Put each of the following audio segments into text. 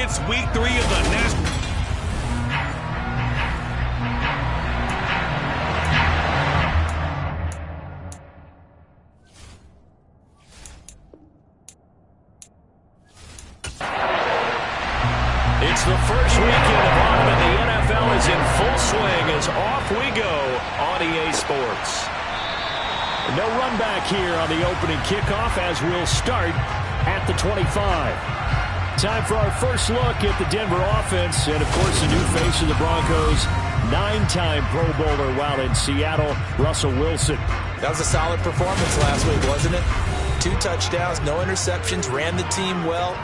It's week 3 of the National. It's the first weekend of autumn, and the NFL is in full swing as off we go on EA Sports. No run back here on the opening kickoff as we'll start at the 25. Time for our first look at the Denver offense and, of course, the new face of the Broncos, 9-time Pro Bowler while in Seattle, Russell Wilson. That was a solid performance last week, wasn't it? 2 touchdowns, no interceptions, ran the team well.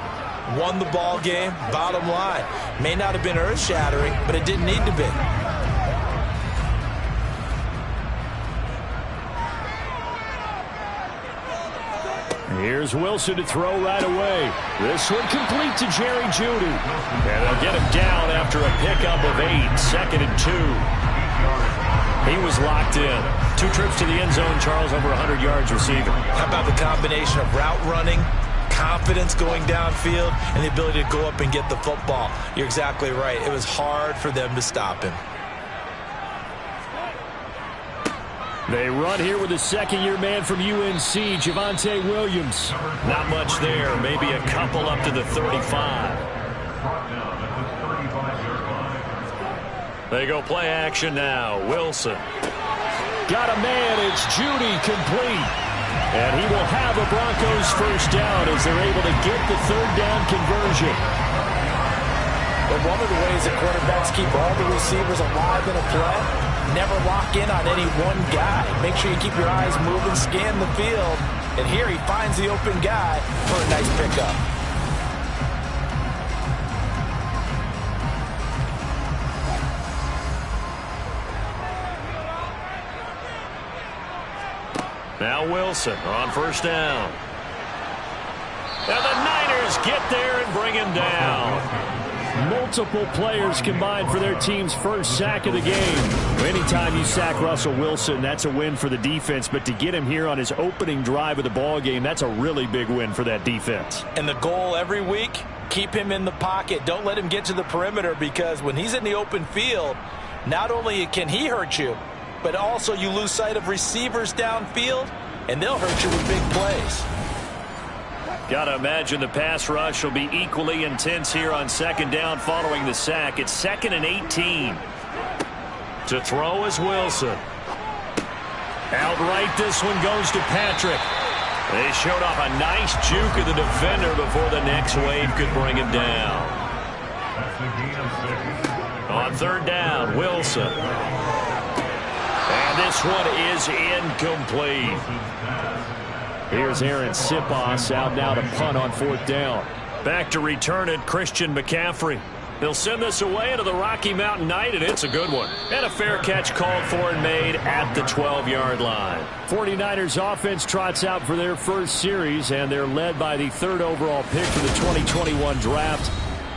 Won the ball game, bottom line. May not have been earth-shattering, but it didn't need to be. Here's Wilson to throw right away. This one complete to Jerry Jeudy. And they'll get him down after a pickup of 8, 2nd and 2. He was locked in. 2 trips to the end zone, Charles, over 100 yards receiving. How about the combination of route running, confidence going downfield, and the ability to go up and get the football? You're exactly right. It was hard for them to stop him. They run here with a second-year man from UNC, Javonte Williams. Not much there, maybe a couple up to the 35. They go play action now. Wilson. Got a man, it's Jeudy complete. And he will have a Broncos first down as they're able to get the 3rd down conversion. But one of the ways that quarterbacks keep all the receivers alive in a play, never lock in on any one guy. Make sure you keep your eyes moving, scan the field. And here he finds the open guy for a nice pickup. Now Wilson on first down. And the Niners get there and bring him down. Multiple players combined for their team's first sack of the game. Anytime you sack Russell Wilson, that's a win for the defense. But to get him here on his opening drive of the ball game, that's a really big win for that defense. And the goal every week, keep him in the pocket. Don't let him get to the perimeter, because when he's in the open field, not only can he hurt you, but also you lose sight of receivers downfield, and they'll hurt you with big plays. Got to imagine the pass rush will be equally intense here on 2nd down following the sack. It's 2nd and 18. To throw is Wilson. Outright, this one goes to Patrick. They showed off a nice juke of the defender before the next wave could bring him down. On 3rd down, Wilson. And this one is incomplete. Here's Aaron Sipos out now to punt on 4th down. Back to return it, Christian McCaffrey. They'll send this away into the Rocky Mountain Night, and it's a good one. And a fair catch called for and made at the 12-yard line. 49ers offense trots out for their first series, and they're led by the 3rd overall pick for the 2021 draft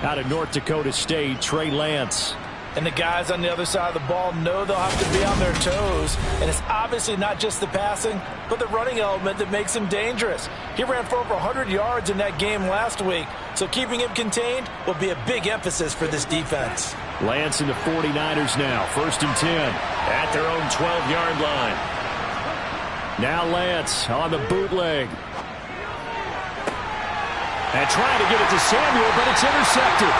out of North Dakota State, Trey Lance. And the guys on the other side of the ball know they'll have to be on their toes. And it's obviously not just the passing, but the running element that makes him dangerous. He ran for over 100 yards in that game last week, so keeping him contained will be a big emphasis for this defense. Lance in the 49ers now, 1st and 10 at their own 12-yard line. Now Lance on the bootleg. And trying to get it to Samuel, but it's intercepted.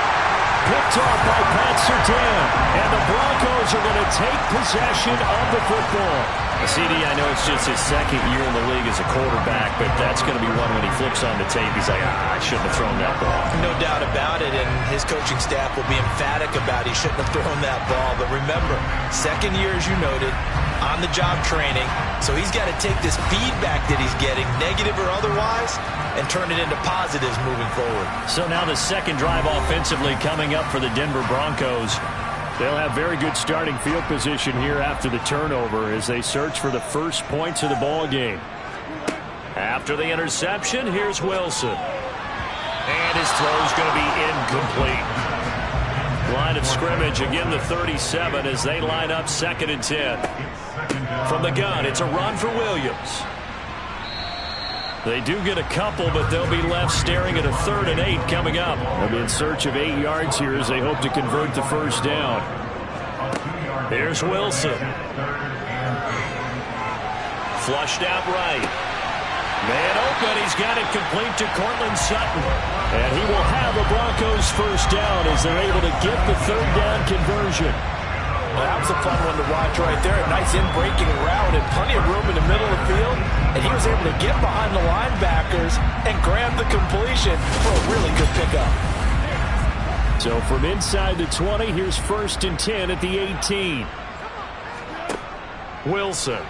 Picked off by Pat Surtain, and the Broncos are going to take possession of the football. CD, I know it's just his 2nd year in the league as a quarterback, but that's going to be one when he flips on the tape. He's like, I shouldn't have thrown that ball. No doubt about it, and his coaching staff will be emphatic about he shouldn't have thrown that ball. But remember, 2nd year, as you noted, on-the-job training, so he's got to take this feedback that he's getting, negative or otherwise, and turn it into positives moving forward. So now the 2nd drive offensively coming up for the Denver Broncos. They'll have very good starting field position here after the turnover as they search for the first points of the ball game. After the interception, here's Wilson. And his throw's going to be incomplete. Line of scrimmage, again the 37 as they line up 2nd and 10. From the gun, it's a run for Williams. They do get a couple, but they'll be left staring at a 3rd and 8 coming up. They'll be in search of 8 yards here as they hope to convert the first down. Here's Wilson. Flushed out right. Man open. He's got it complete to Cortland Sutton. And he will have a Broncos first down as they're able to get the 3rd down conversion. Well, that was a fun one to watch right there. A nice in-breaking route and plenty of room in the middle of the field. And he was able to get behind the linebackers and grab the completion for a really good pickup. So from inside the 20, here's 1st and 10 at the 18. Wilson.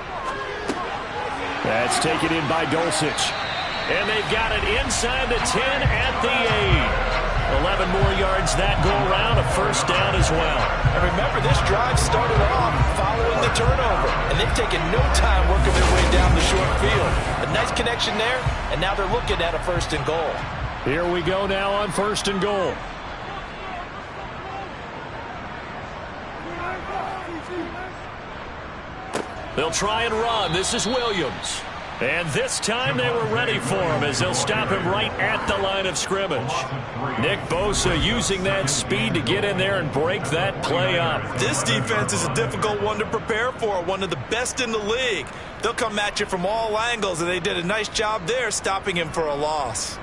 That's taken in by Dulcich. And they've got it inside the 10 at the 8. 11 more yards that go around, a first down as well. And remember, this drive started off following the turnover, and they've taken no time working their way down the short field. A nice connection there, and now they're looking at a 1st and goal. Here we go now on 1st and goal. They'll try and run. This is Williams. And this time they were ready for him as they'll stop him right at the line of scrimmage. Nick Bosa using that speed to get in there and break that play up. This defense is a difficult one to prepare for, one of the best in the league. They'll come at you from all angles, and they did a nice job there stopping him for a loss.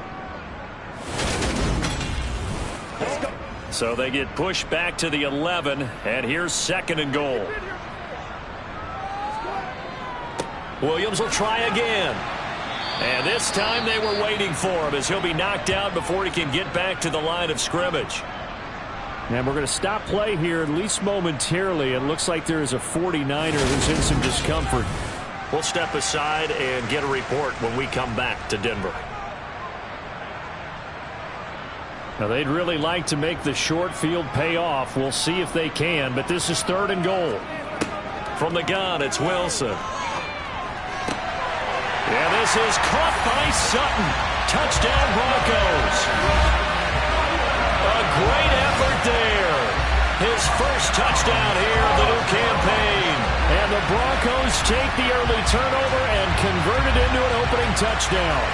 So they get pushed back to the 11, and here's 2nd and goal. Williams will try again. And this time they were waiting for him as he'll be knocked out before he can get back to the line of scrimmage. And we're going to stop play here, at least momentarily. It looks like there is a 49er who's in some discomfort. We'll step aside and get a report when we come back to Denver. Now, they'd really like to make the short field pay off. We'll see if they can, but this is 3rd and goal. From the gun, it's Wilson. And this is caught by Sutton. Touchdown, Broncos. A great effort there. His first touchdown here of the new campaign. And the Broncos take the early turnover and convert it into an opening touchdown.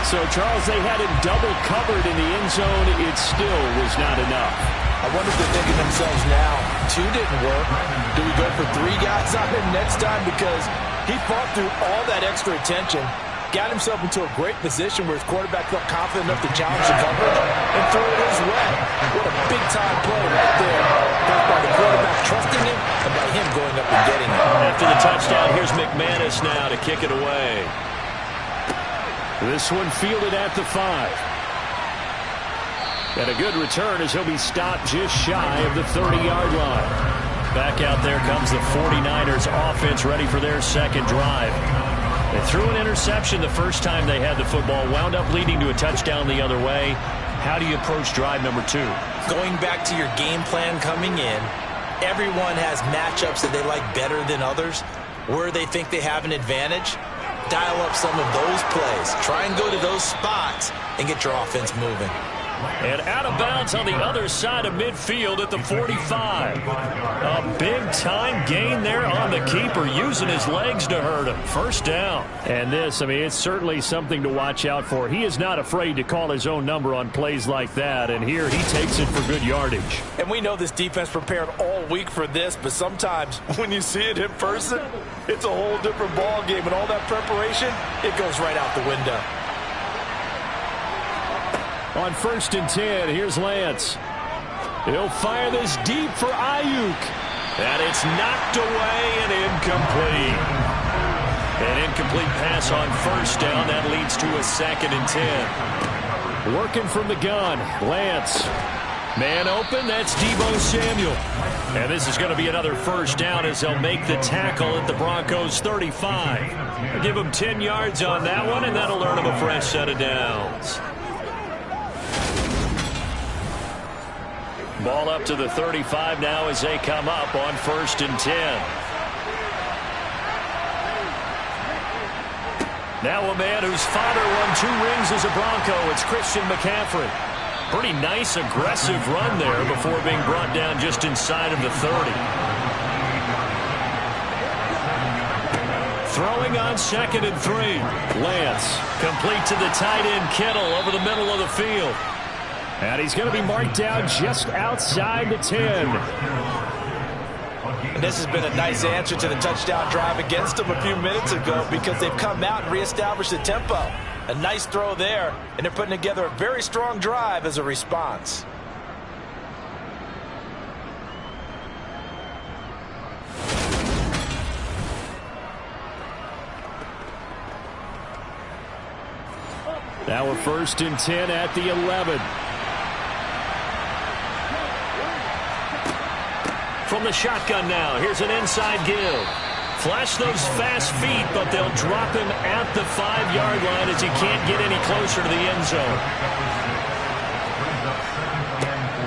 So, Charles, they had him double covered in the end zone. It still was not enough. I wonder if they're thinking to themselves now, 2 didn't work. Do we go for 3 guys on him next time? Because he fought through all that extra attention, got himself into a great position where his quarterback felt confident enough to challenge the coverage and throw it his way. What a big-time play right there, both by the quarterback trusting him and by him going up and getting it. After the touchdown, here's McManus now to kick it away. This one fielded at the 5. And a good return as he'll be stopped just shy of the 30-yard line. Back out there comes the 49ers offense ready for their 2nd drive. They threw an interception the first time they had the football, wound up leading to a touchdown the other way. How do you approach drive number 2? Going back to your game plan coming in, everyone has matchups that they like better than others. Where they think they have an advantage, dial up some of those plays. Try and go to those spots and get your offense moving. And out of bounds on the other side of midfield at the 45. A big-time gain there on the keeper, using his legs to hurt him. First down. And this, I mean, it's certainly something to watch out for. He is not afraid to call his own number on plays like that, and here he takes it for good yardage. And we know this defense prepared all week for this, but sometimes when you see it in person, it's a whole different ball game, and all that preparation, it goes right out the window. On 1st and 10, here's Lance. He'll fire this deep for Ayuk. And it's knocked away and incomplete. An incomplete pass on 1st down. That leads to a 2nd and 10. Working from the gun, Lance. Man open, that's Deebo Samuel. And this is going to be another 1st down as they'll make the tackle at the Broncos 35. Give them 10 yards on that one, and that'll earn them a fresh set of downs. Ball up to the 35 now as they come up on 1st and 10. Now a man whose father won 2 rings as a Bronco. It's Christian McCaffrey. Pretty nice, aggressive run there before being brought down just inside of the 30. Throwing on 2nd and 3. Lance complete to the tight end Kittle over the middle of the field. And he's going to be marked down just outside the 10. And this has been a nice answer to the touchdown drive against them a few minutes ago because they've come out and reestablished the tempo. A nice throw there, and they're putting together a very strong drive as a response. Now we're 1st and 10 at the 11. From the shotgun now, here's an inside give. Flash those fast feet, but they'll drop him at the 5-yard line as he can't get any closer to the end zone.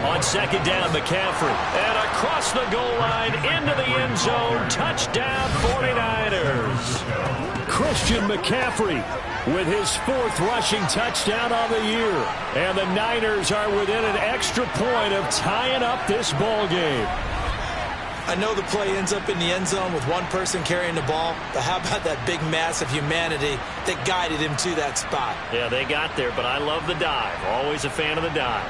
On 2nd down, McCaffrey. And across the goal line, into the end zone. Touchdown, 49ers. Christian McCaffrey with his 4th rushing touchdown on the year. And the Niners are within an extra point of tying up this ball game. I know the play ends up in the end zone with one person carrying the ball, but how about that big mass of humanity that guided him to that spot? Yeah, they got there, but I love the dive. Always a fan of the dive.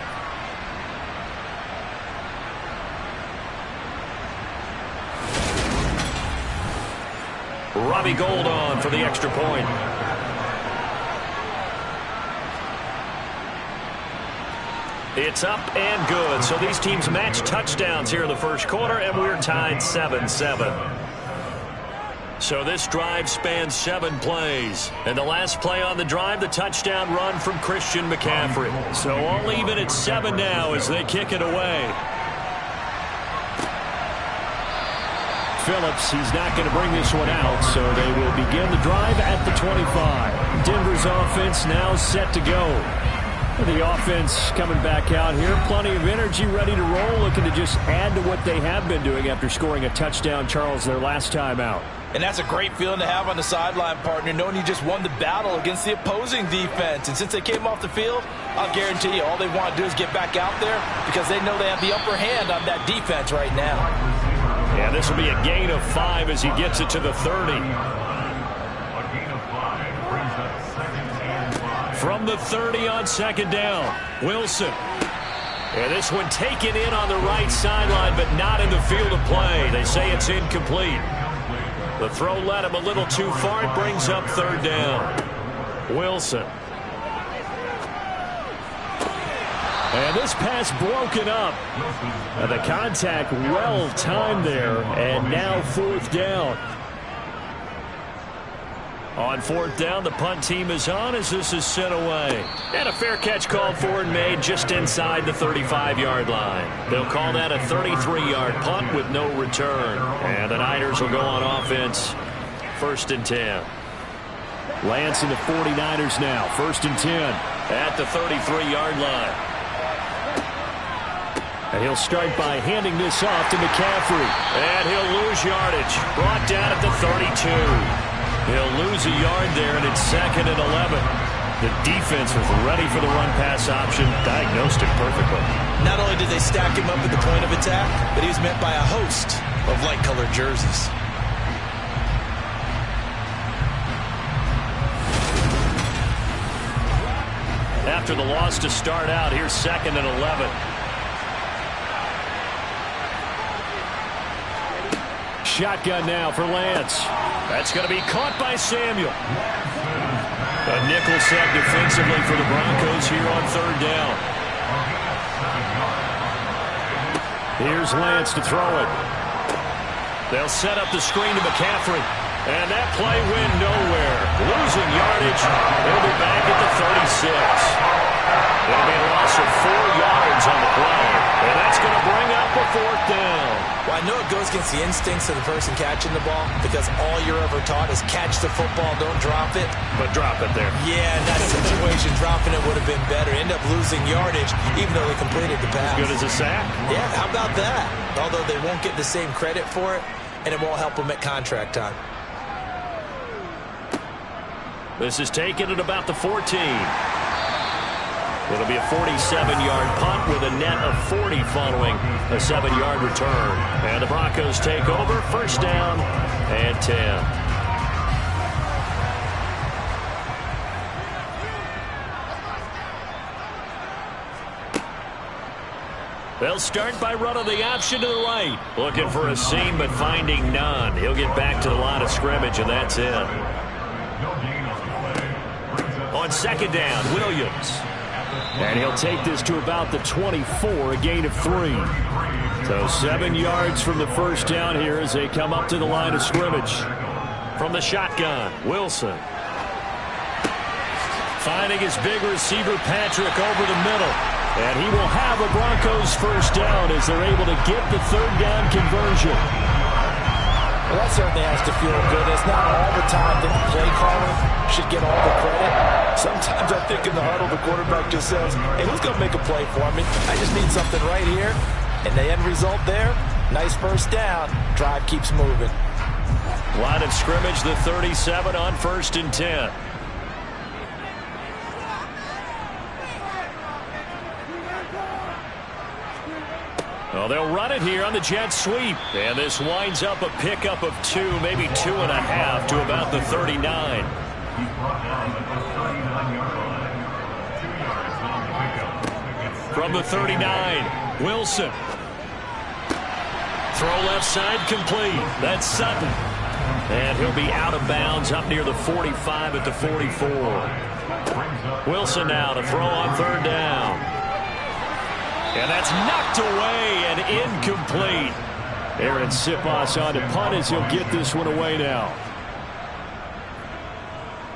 Robbie Gould on for the extra point. It's up and good. So these teams match touchdowns here in the first quarter, and we're tied 7-7. So this drive spans 7 plays. And the last play on the drive, the touchdown run from Christian McCaffrey. So all even at 7 now as they kick it away. Phillips, he's not going to bring this one out, so they will begin the drive at the 25. Denver's offense now set to go. The offense coming back out here. Plenty of energy, ready to roll, looking to just add to what they have been doing after scoring a touchdown, Charles, their last time out. And that's a great feeling to have on the sideline, partner, knowing you just won the battle against the opposing defense. And since they came off the field, I'll guarantee you all they want to do is get back out there because they know they have the upper hand on that defense right now. Yeah, this will be a gain of 5 as he gets it to the 30. From the 30 on 2nd down, Wilson. And this one taken in on the right sideline, but not in the field of play. They say it's incomplete. The throw led him a little too far. It brings up 3rd down. Wilson. And this pass broken up. And the contact well timed there. And now 4th down. On 4th down, the punt team is on as this is sent away. And a fair catch called for and made just inside the 35-yard line. They'll call that a 33-yard punt with no return. And the Niners will go on offense. 1st and 10. Lance and the 49ers now. 1st and 10 at the 33-yard line. And he'll start by handing this off to McCaffrey. And he'll lose yardage. Brought down at the 32. He'll lose a yard there, and it's 2nd and 11. The defense was ready for the run-pass option, diagnosed it perfectly. Not only did they stack him up at the point of attack, but he was met by a host of light-colored jerseys. After the loss to start out, here's 2nd and 11. Shotgun now for Lance. That's going to be caught by Samuel. A nickel set defensively for the Broncos here on 3rd down. Here's Lance to throw it. They'll set up the screen to McCaffrey. And that play went nowhere. Losing yardage. They'll be back at the 36. It'll be a loss of 4 yards on the play. And that's going to bring up a 4th down. Well, I know it goes against the instincts of the person catching the ball because all you're ever taught is catch the football, don't drop it. But drop it there. Yeah, in that situation, dropping it would have been better. End up losing yardage even though they completed the pass. As good as a sack? Yeah, how about that? Although they won't get the same credit for it, and it won't help them at contract time. This is taken at about the 14. It'll be a 47-yard punt with a net of 40 following a 7-yard return. And the Broncos take over. 1st down and 10. They'll start by running the option to the right. Looking for a seam, but finding none. He'll get back to the line of scrimmage, and that's it. On second down, Williams. And he'll take this to about the 24, a gain of 3. So 7 yards from the first down here as they come up to the line of scrimmage. From the shotgun, Wilson. Finding his big receiver, Patrick, over the middle. And he will have a Broncos first down as they're able to get the third down conversion. Well, that certainly has to feel good. It's not all the time that the play caller should get all the credit. Sometimes I think in the huddle, the quarterback just says, hey, who's going to make a play for me? I just need something right here. And the end result there, nice first down. Drive keeps moving. Line of scrimmage, the 37 on 1st and 10. Well, they'll run it here on the jet sweep. And this winds up a pickup of 2, maybe 2.5 to about the 39. From the 39, Wilson. Throw left side complete. That's Sutton. And he'll be out of bounds up near the 45 at the 44. Wilson now to throw on 3rd down. And that's knocked away and incomplete. Aaron Sipos on to punt as he'll get this one away now.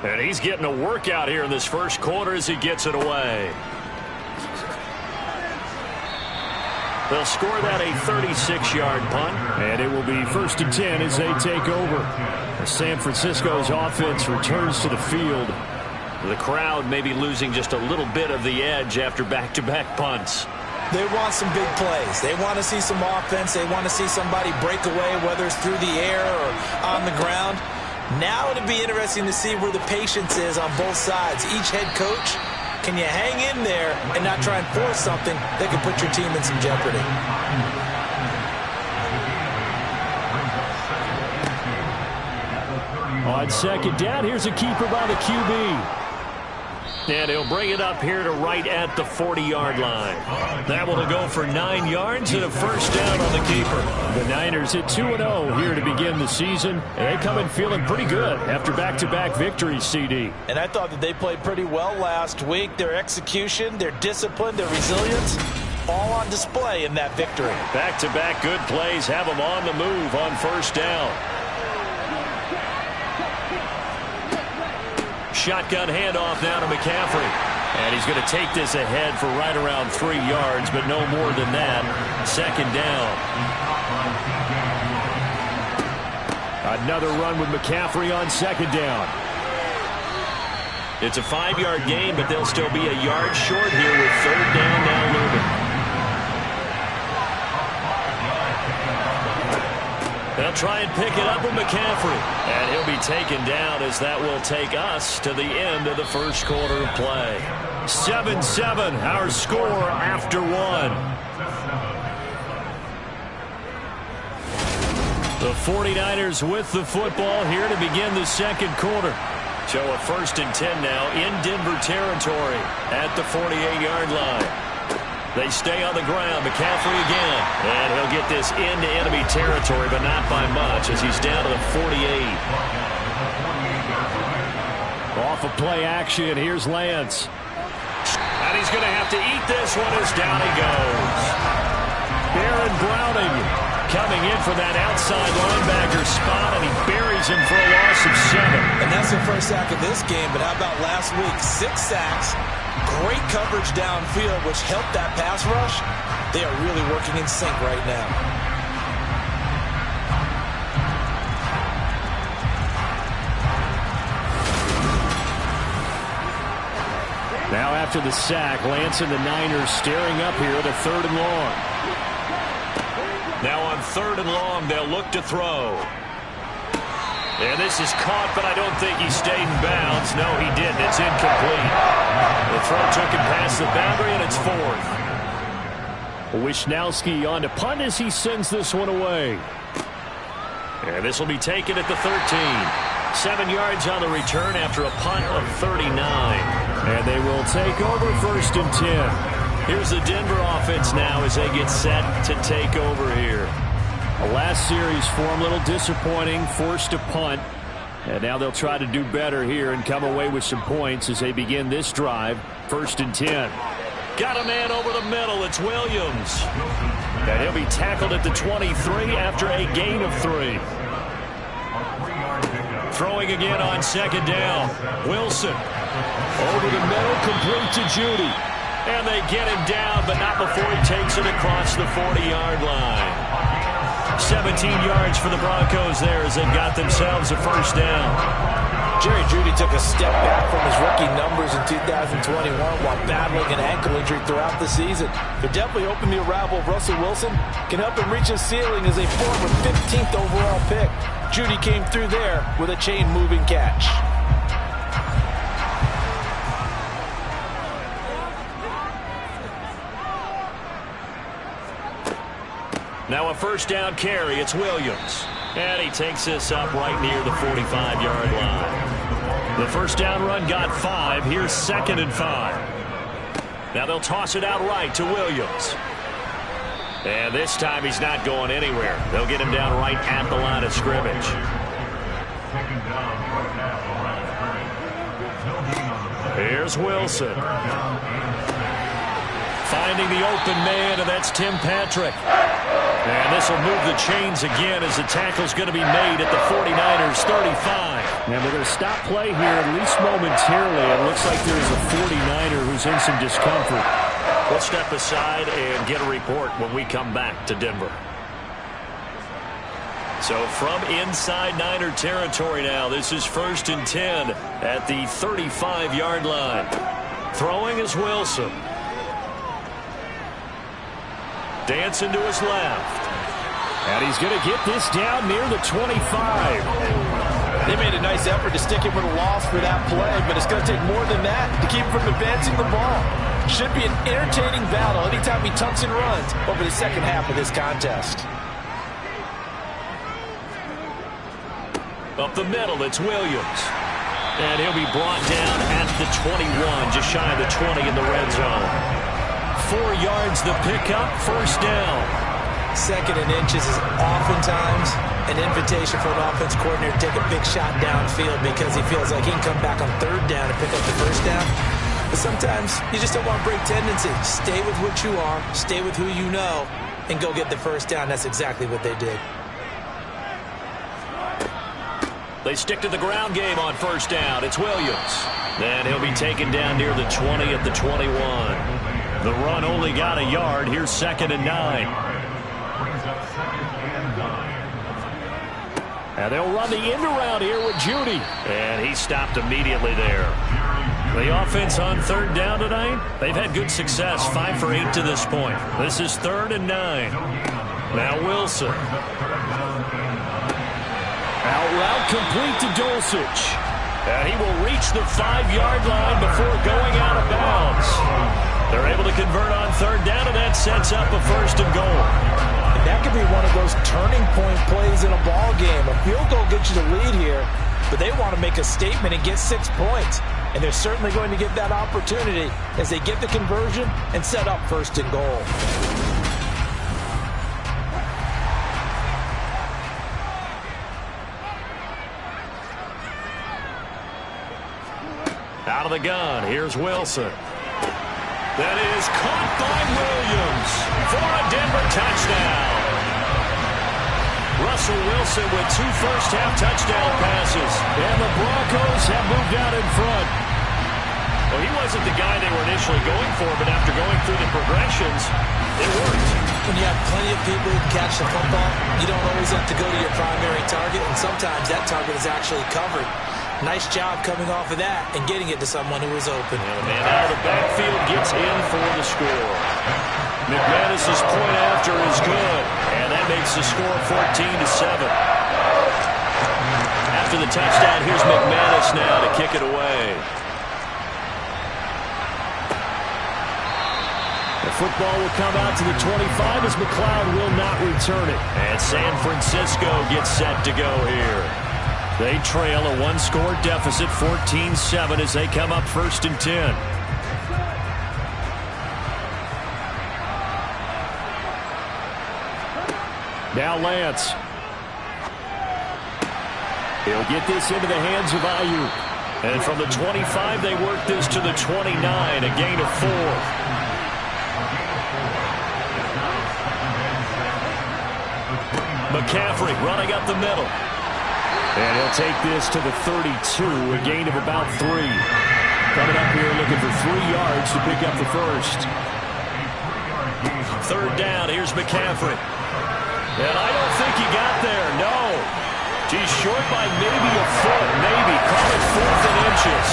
And he's getting a workout here in this first quarter as he gets it away. They'll score that a 36-yard punt. And it will be 1st and 10 as they take over. As San Francisco's offense returns to the field. The crowd may be losing just a little bit of the edge after back-to-back punts. They want some big plays. They want to see some offense. They want to see somebody break away, whether it's through the air or on the ground. Now it'll be interesting to see where the patience is on both sides. Each head coach, can you hang in there and not try and force something that could put your team in some jeopardy? On second down, here's a keeper by the QB. And he'll bring it up here to right at the 40-yard line. That will go for 9 yards and a first down on the keeper. The Niners at 2-0 here to begin the season. And they come in feeling pretty good after back-to-back victories, CD. And I thought that they played pretty well last week. Their execution, their discipline, their resilience, all on display in that victory. Back-to-back good plays have them on the move on first down. Shotgun handoff now to McCaffrey. And he's going to take this ahead for right around 3 yards, but no more than that. Second down. Another run with McCaffrey on second down. It's a 5-yard gain, but they'll still be a yard short here with 3rd down now looming. They'll try and pick it up with McCaffrey. And he'll be taken down as that will take us to the end of the first quarter of play. 7-7, our score after 1. The 49ers with the football here to begin the second quarter. So a 1st and 10 now in Denver territory at the 48-yard line. They stay on the ground. McCaffrey again. And he'll get this into enemy territory, but not by much as he's down to the 48. Off of play action, here's Lance. And he's going to have to eat this one as down he goes. Baron Browning coming in for that outside linebacker spot, and he buries him for a loss of 7. And that's the first sack of this game, but how about last week? 6 sacks. Great coverage downfield, which helped that pass rush. They are really working in sync right now. Now after the sack, Lance and the Niners staring up here at a 3rd and long. Now on 3rd and long, they'll look to throw. And this is caught, but I don't think he stayed in bounds. No, he didn't. It's incomplete. The throw took him past the boundary, and it's 4th. Wisnowski on to punt as he sends this one away. And this will be taken at the 13. 7 yards on the return after a punt of 39. And they will take over 1st and 10. Here's the Denver offense now as they get set to take over here. The last series for them, a little disappointing, forced a punt. And now they'll try to do better here and come away with some points as they begin this drive. 1st and 10. Got a man over the middle. It's Williams. And he'll be tackled at the 23 after a gain of 3. Throwing again on 2nd down. Wilson. Over the middle, complete to Judy. And they get him down, but not before he takes it across the 40-yard line. 17 yards for the Broncos there as they've got themselves a 1st down. Jerry Jeudy took a step back from his rookie numbers in 2021 while battling an ankle injury throughout the season. They're definitely hoping the arrival of Russell Wilson can help him reach his ceiling as a former 15th overall pick. Jeudy came through there with a chain-moving catch. Now a 1st down carry. It's Williams. And he takes this up right near the 45-yard line. The 1st down run got 5. Here's 2nd and 5. Now they'll toss it out right to Williams. And this time he's not going anywhere. They'll get him down right at the line of scrimmage. Here's Wilson. Finding the open man, and that's Tim Patrick. And this will move the chains again as the tackle's going to be made at the 49ers 35. And we're going to stop play here at least momentarily. It looks like there's a 49er who's in some discomfort. We'll step aside and get a report when we come back to Denver. So from inside Niner territory now, this is 1st and 10 at the 35-yard line. Throwing is Wilson. Dancing to his left. And he's going to get this down near the 25. They made a nice effort to stick him with a loss for that play, but it's going to take more than that to keep him from advancing the ball. Should be an entertaining battle anytime he tucks and runs over the second half of this contest. Up the middle, it's Williams. And he'll be brought down at the 21, just shy of the 20 in the red zone. 4 yards the pickup, 1st down. 2nd and inches is oftentimes an invitation for an offense coordinator to take a big shot downfield because he feels like he can come back on 3rd down and pick up the 1st down. But sometimes you just don't want to break tendency. Stay with what you are, stay with who you know, and go get the 1st down. That's exactly what they did. They stick to the ground game on 1st down. It's Williams. And he'll be taken down near the 20 at the 21. The run only got a yard. Here's 2nd and 9. And they'll run the end around here with Judy. And he stopped immediately there. The offense on 3rd down tonight, they've had good success. 5 for 8 to this point. This is 3rd and 9. Now Wilson. Out route complete to Dulcich. And he will reach the 5-yard line before going out of bounds. They're able to convert on 3rd down, and that sets up a 1st and goal. And that could be one of those turning point plays in a ball game. A field goal gets you the lead here, but they want to make a statement and get 6 points. And they're certainly going to get that opportunity as they get the conversion and set up 1st and goal. Out of the gun, here's Wilson. That is caught by Williams for a Denver touchdown. Russell Wilson with 2 first-half touchdown passes. And the Broncos have moved out in front. Well, he wasn't the guy they were initially going for, but after going through the progressions, it worked. When you have plenty of people who catch the football, you don't always have to go to your primary target, and sometimes that target is actually covered. Nice job coming off of that and getting it to someone who was open. And the man out of the backfield gets in for the score. McManus's point after is good, and that makes the score 14-7. After the touchdown, here's McManus now to kick it away. The football will come out to the 25 as McLeod will not return it. And San Francisco gets set to go here. They trail a 1-score deficit, 14-7, as they come up 1st and 10. Now Lance. He'll get this into the hands of Ayuk. And from the 25, they work this to the 29, a gain of 4. McCaffrey running up the middle. And he'll take this to the 32, a gain of about 3. Coming up here looking for 3 yards to pick up the first. 3rd down, here's McCaffrey. And I don't think he got there, no. He's short by maybe a foot, maybe. Call it 4th and inches.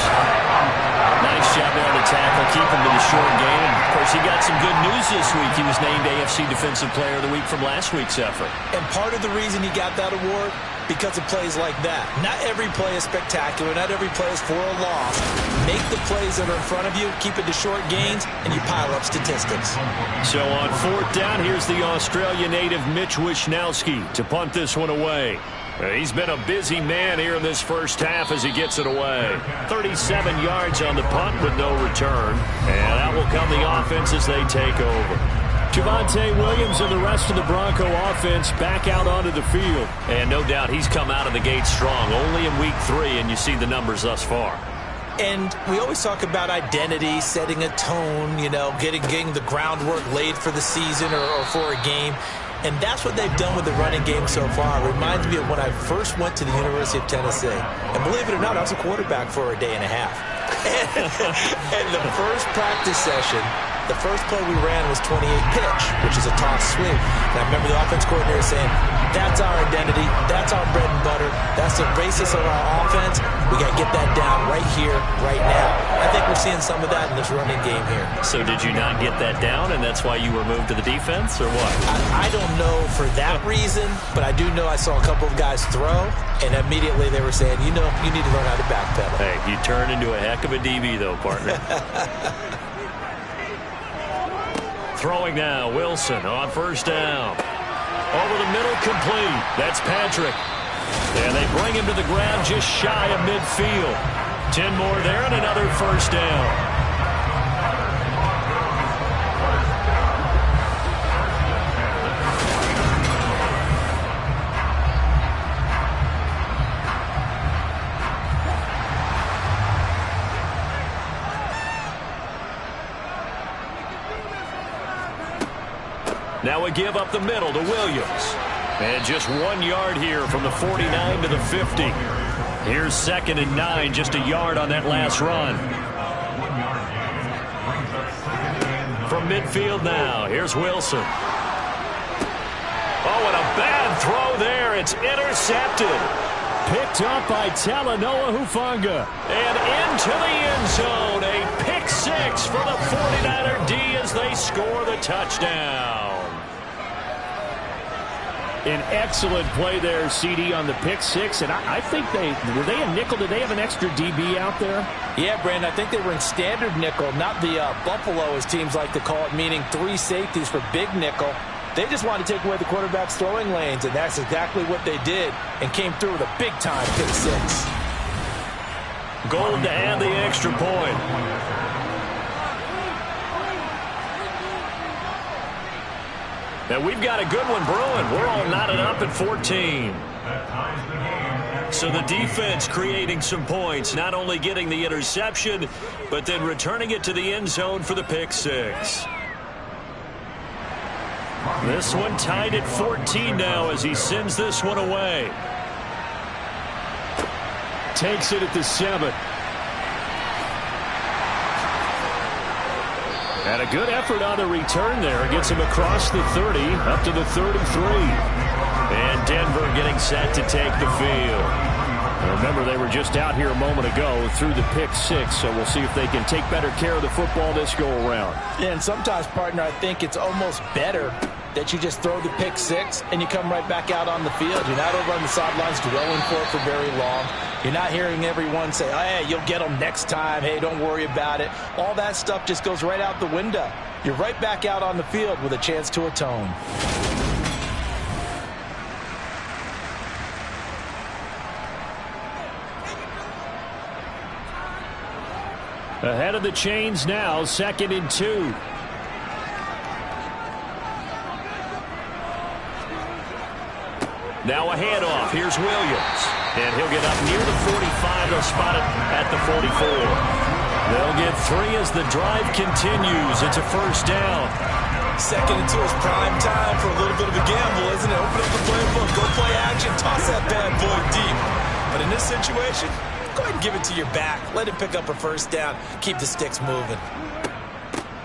Nice job there on the tackle, keep him to the short game. Of course, he got some good news this week. He was named AFC Defensive Player of the Week from last week's effort. And part of the reason he got that award, because of plays like that. Not every play is spectacular. Not every play is for a loss. Make the plays that are in front of you, keep it to short gains, and you pile up statistics. So on 4th down, here's the Australia native Mitch Wishnowsky to punt this one away. He's been a busy man here in this first half as he gets it away. 37 yards on the punt with no return. And out will come the offense as they take over. Javonte Williams and the rest of the Bronco offense back out onto the field. And no doubt he's come out of the gate strong. Only in week 3, and you see the numbers thus far. And we always talk about identity, setting a tone, you know, getting the groundwork laid for the season or for a game. And that's what they've done with the running game so far. It reminds me of when I first went to the University of Tennessee. And believe it or not, I was a quarterback for a day and a half. And the first practice session, the first play we ran was 28 pitch, which is a toss sweep. And I remember the offense coordinator saying, that's our identity, that's our bread and butter, that's the basis of our offense. We got to get that down right here, right now. I think we're seeing some of that in this running game here. So did you not get that down, and that's why you were moved to the defense, or what? I don't know for that reason, but I do know I saw a couple of guys throw, and immediately they were saying, you know, you need to learn how to backpedal. Hey, you turned into a heck of a DB, though, partner. Throwing now, Wilson on 1st down. Over the middle, complete. That's Patrick. And they bring him to the ground just shy of midfield. 10 more there and another 1st down. Now we give up the middle to Williams. And just 1 yard here from the 49 to the 50. Here's 2nd and 9, just a yard on that last run. From midfield now, here's Wilson. Oh, and a bad throw there. It's intercepted. Picked up by Talanoa Hufanga. And into the end zone. A pick 6 for the 49er D as they score the touchdown. An excellent play there, CD, on the pick 6. And I think were they in nickel? Did they have an extra DB out there? Yeah, Brandon, I think they were in standard nickel, not the Buffalo, as teams like to call it, meaning 3 safeties for big nickel. They just wanted to take away the quarterback's throwing lanes, and that's exactly what they did, and came through with a big-time pick 6. Gold to add the extra point. Now we've got a good one brewing. We're all knotted up at 14. So the defense creating some points, not only getting the interception, but then returning it to the end zone for the pick 6. This one tied at 14 now as he sends this one away. Takes it at the 7. And a good effort on the return there. Gets him across the 30, up to the 33. And Denver getting set to take the field. And remember, they were just out here a moment ago through the pick 6, so we'll see if they can take better care of the football this go-around. Yeah, and sometimes, partner, I think it's almost better that you just throw the pick 6 and you come right back out on the field. You're not over on the sidelines dwelling for it for very long. You're not hearing everyone say, oh, hey, you'll get them next time. Hey, don't worry about it. All that stuff just goes right out the window. You're right back out on the field with a chance to atone. Ahead of the chains now, 2nd and 2. Now a handoff. Here's Williams. And he'll get up near the 45. They'll spot it at the 44. They'll get 3 as the drive continues. It's a first down. Second into his prime time for a little bit of a gamble, isn't it? Open up the playbook, go play action, toss that bad boy deep. But in this situation, go ahead and give it to your back. Let him pick up a first down. Keep the sticks moving.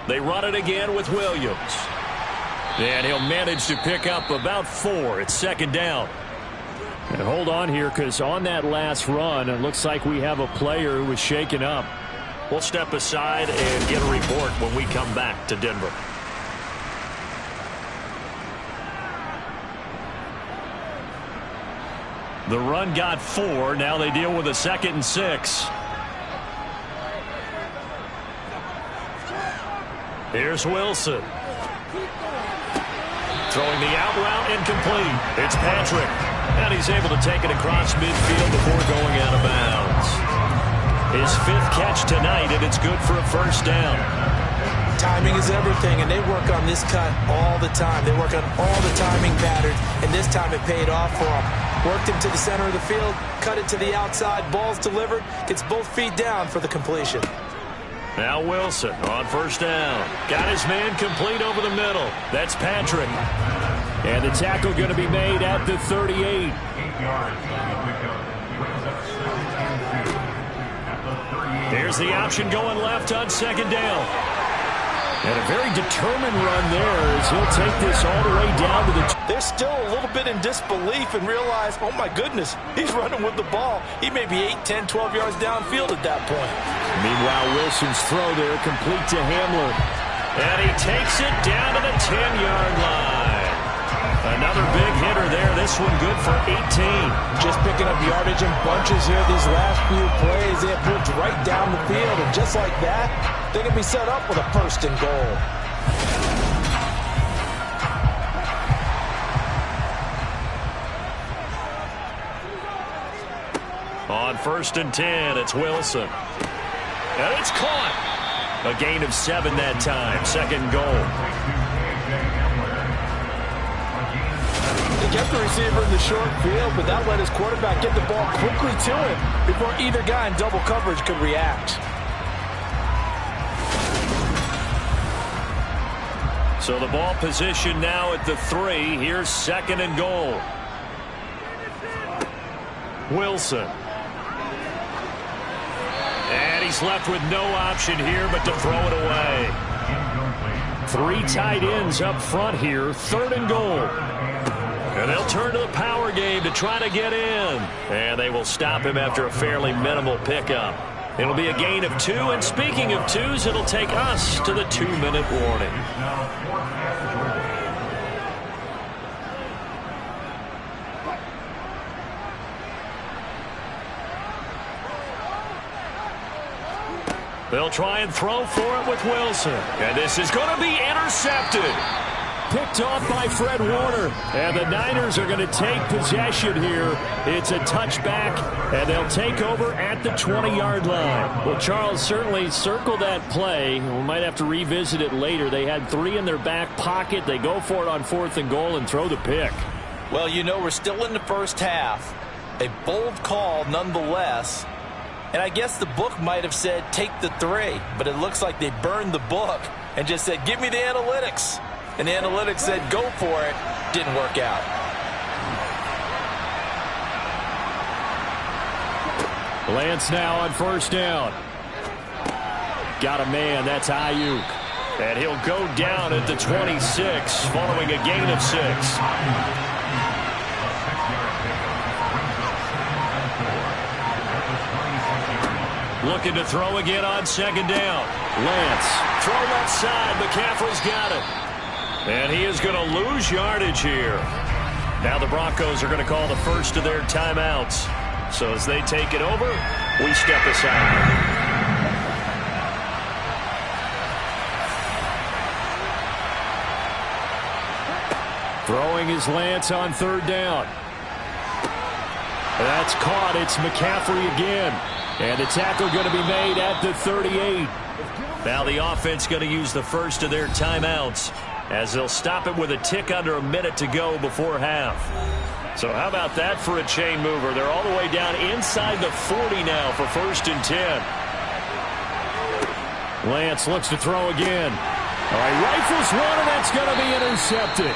They run it again with Williams. And he'll manage to pick up about 4. It's second down. And hold on here, because on that last run, it looks like we have a player who was shaken up. We'll step aside and get a report when we come back to Denver. The run got 4. Now they deal with a 2nd and 6. Here's Wilson. Throwing the out route incomplete. It's Patrick. And he's able to take it across midfield before going out of bounds. His 5th catch tonight, and it's good for a first down. Timing is everything, and they work on this cut all the time. They work on all the timing patterns, and this time it paid off for them. Worked him to the center of the field, cut it to the outside, ball's delivered, gets both feet down for the completion. Now Wilson on first down. Got his man complete over the middle. That's Patrick. And the tackle going to be made at the 38. There's the option going left on second down. And a very determined run there as he'll take this all the way down to the... They're still a little bit in disbelief and realize, oh my goodness, he's running with the ball. He may be 8, 10, 12 yards downfield at that point. Meanwhile, Wilson's throw there complete to Hamler. And he takes it down to the 10-yard line. Another big hitter there. This one good for 18. Just picking up yardage in bunches here these last few plays. They have moved right down the field, and just like that, they can be set up with a first and goal. On 1st and 10, it's Wilson. And it's caught. A gain of 7 that time. Second goal. They kept the receiver in the short field, but that let his quarterback get the ball quickly to him before either guy in double coverage could react. So the ball position now at the 3. Here's 2nd and goal. Wilson. And he's left with no option here but to throw it away. 3 tight ends up front here. 3rd and goal. And they'll turn to the power game to try to get in. And they will stop him after a fairly minimal pickup. It'll be a gain of 2. And speaking of 2s, it'll take us to the 2-minute warning. They'll try and throw for it with Wilson. And this is going to be intercepted. Picked off by Fred Warner. And the Niners are going to take possession here. It's a touchback, and they'll take over at the 20-yard line. Well, Charles, certainly circle that play. We might have to revisit it later. They had 3 in their back pocket. They go for it on 4th and goal and throw the pick. Well, you know, we're still in the first half. A bold call nonetheless. And I guess the book might have said take the 3, but it looks like they burned the book and just said give me the analytics. And the analytics said go for it. Didn't work out. Lance now on first down. Got a man. That's Ayuk. And he'll go down at the 26 following a gain of 6. Looking to throw again on second down. Lance, throw that side. McCaffrey's got it. And he is going to lose yardage here. Now the Broncos are going to call the first of their timeouts. So as they take it over, we step aside. Throwing is Lance on 3rd down. That's caught. It's McCaffrey again. And the tackle going to be made at the 38. Now the offense going to use the first of their timeouts as they'll stop it with a tick under a minute to go before half. So how about that for a chain mover? They're all the way down inside the 40 now for 1st and 10. Lance looks to throw again. All right, rifles one, and that's going to be intercepted.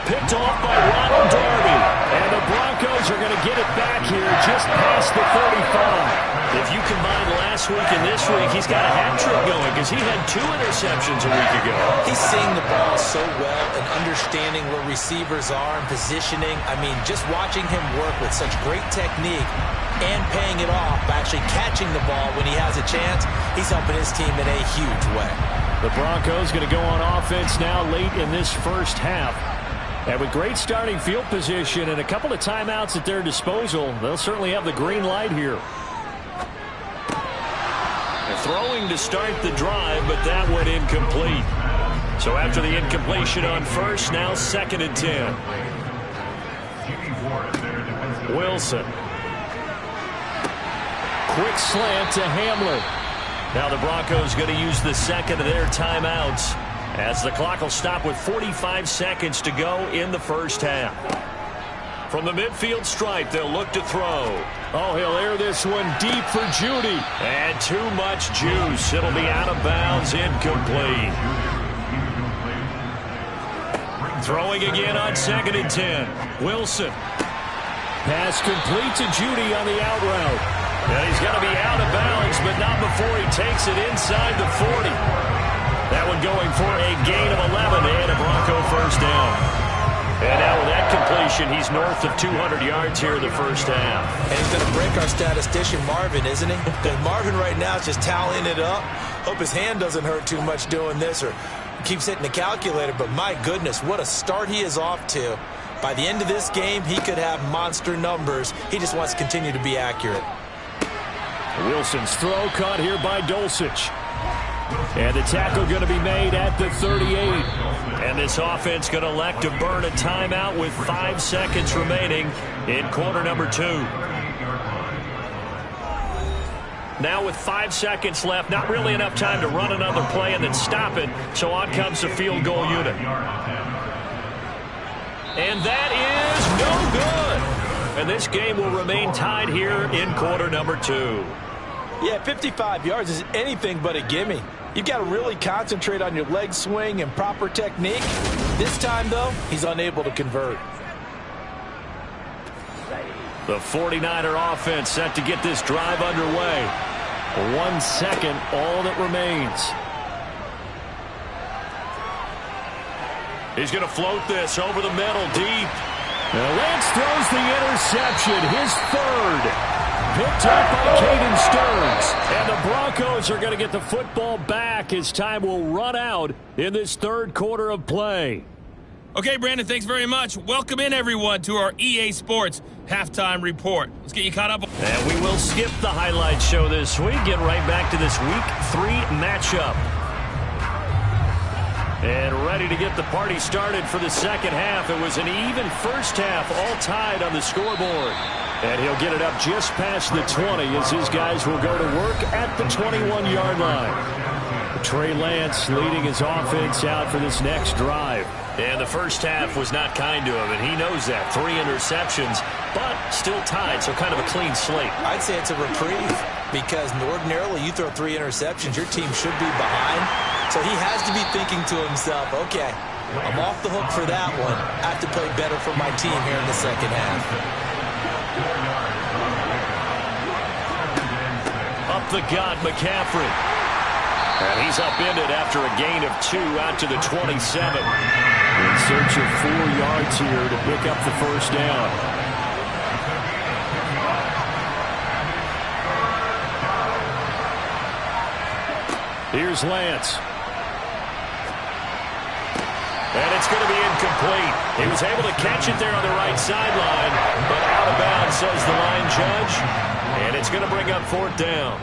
Picked off by Ronald Darby. And the Broncos are going to get it back here just past the 35. If you combine last week and this week, he's got a hat trick going because he had 2 interceptions a week ago. He's seeing the ball so well and understanding where receivers are and positioning. I mean, just watching him work with such great technique and paying it off by actually catching the ball when he has a chance, he's helping his team in a huge way. The Broncos going to go on offense now late in this first half. And with great starting field position and a couple of timeouts at their disposal, they'll certainly have the green light here. Throwing to start the drive, but that went incomplete. So after the incompletion on first, now 2nd and 10. Wilson. Quick slant to Hamler. Now the Broncos going to use the second of their timeouts as the clock will stop with 45 seconds to go in the first half. From the midfield stripe, they'll look to throw. Oh, he'll air this one deep for Judy. And too much juice. It'll be out of bounds, incomplete. Throwing again on 2nd and 10. Wilson. Pass complete to Judy on the out route. And he's going to be out of bounds, but not before he takes it inside the 40. That one going for a gain of 11 and a Bronco first down. And now with that completion, he's north of 200 yards here in the first half. And he's going to break our statistician Marvin, isn't he? Because Marvin right now is just tallying it up. Hope his hand doesn't hurt too much doing this or keeps hitting the calculator. But my goodness, what a start he is off to. By the end of this game, he could have monster numbers. He just wants to continue to be accurate. Wilson's throw caught here by Dulcich. And the tackle going to be made at the 38. And this offense going to elect to burn a timeout with 5 seconds remaining in quarter number 2. Now with 5 seconds left, not really enough time to run another play and then stop it. So on comes the field goal unit. And that is no good. And this game will remain tied here in quarter number 2. Yeah, 55 yards is anything but a gimme. You've got to really concentrate on your leg swing and proper technique. This time, though, he's unable to convert. The 49er offense set to get this drive underway. 1 second, all that remains. He's going to float this over the middle, deep. Now Lance throws the interception, his 3rd. Picked up by Caden Stearns. And the Broncos are going to get the football back as time will run out in this 3rd quarter of play. Okay, Brandon, thanks very much. Welcome in, everyone, to our EA Sports Halftime Report. Let's get you caught up. And we will skip the highlight show this week. Get right back to this Week 3 matchup. And ready to get the party started for the second half. It was an even first half, all tied on the scoreboard. And he'll get it up just past the 20 as his guys will go to work at the 21-yard line. Trey Lance leading his offense out for this next drive. And the first half was not kind to him, and he knows that. 3 interceptions, but still tied, so kind of a clean slate. I'd say it's a reprieve because ordinarily you throw 3 interceptions, your team should be behind. So he has to be thinking to himself, okay, I'm off the hook for that one. I have to play better for my team here in the second half. Up the gut, McCaffrey. And he's upended after a gain of 2 out to the 27. In search of 4 yards here to pick up the first down. Here's Lance. And it's going to be incomplete. He was able to catch it there on the right sideline, but out of bounds, says the line judge. And it's going to bring up 4th down.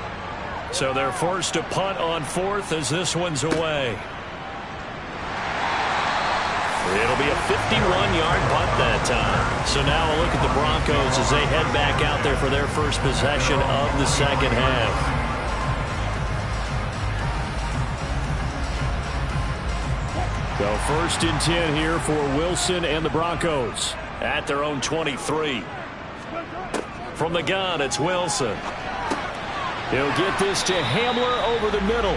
So they're forced to punt on 4th as this one's away. It'll be a 51-yard punt that time. So now a look at the Broncos as they head back out there for their first possession of the second half. So 1st and 10 here for Wilson and the Broncos. at their own 23. From the gun, it's Wilson. He'll get this to Hamler over the middle.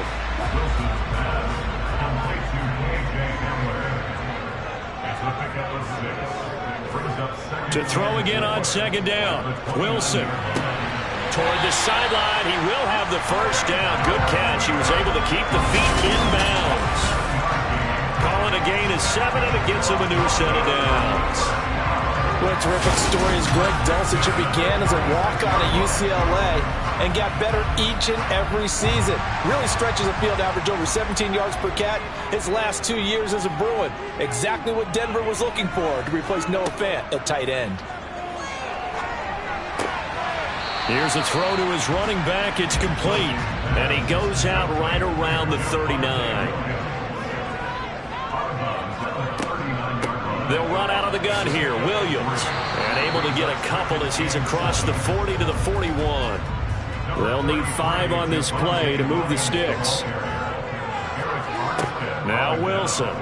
To throw again on second down. Wilson toward the sideline. He will have the first down. Good catch. He was able to keep the feet in bounds. Calling a gain of 7, and it gets him a new set of downs. What a terrific story is Greg Dulcich, who began as a walk-on at UCLA and got better each and every season. Really stretches the field, average over 17 yards per catch his last 2 years as a Bruin. Exactly what Denver was looking for to replace Noah Fant at tight end. Here's a throw to his running back. It's complete. And he goes out right around the 39. They'll run out of the gun here. Williams. And able to get a couple as he's across the 40 to the 41. They'll need 5 on this play to move the sticks. Now Wilson.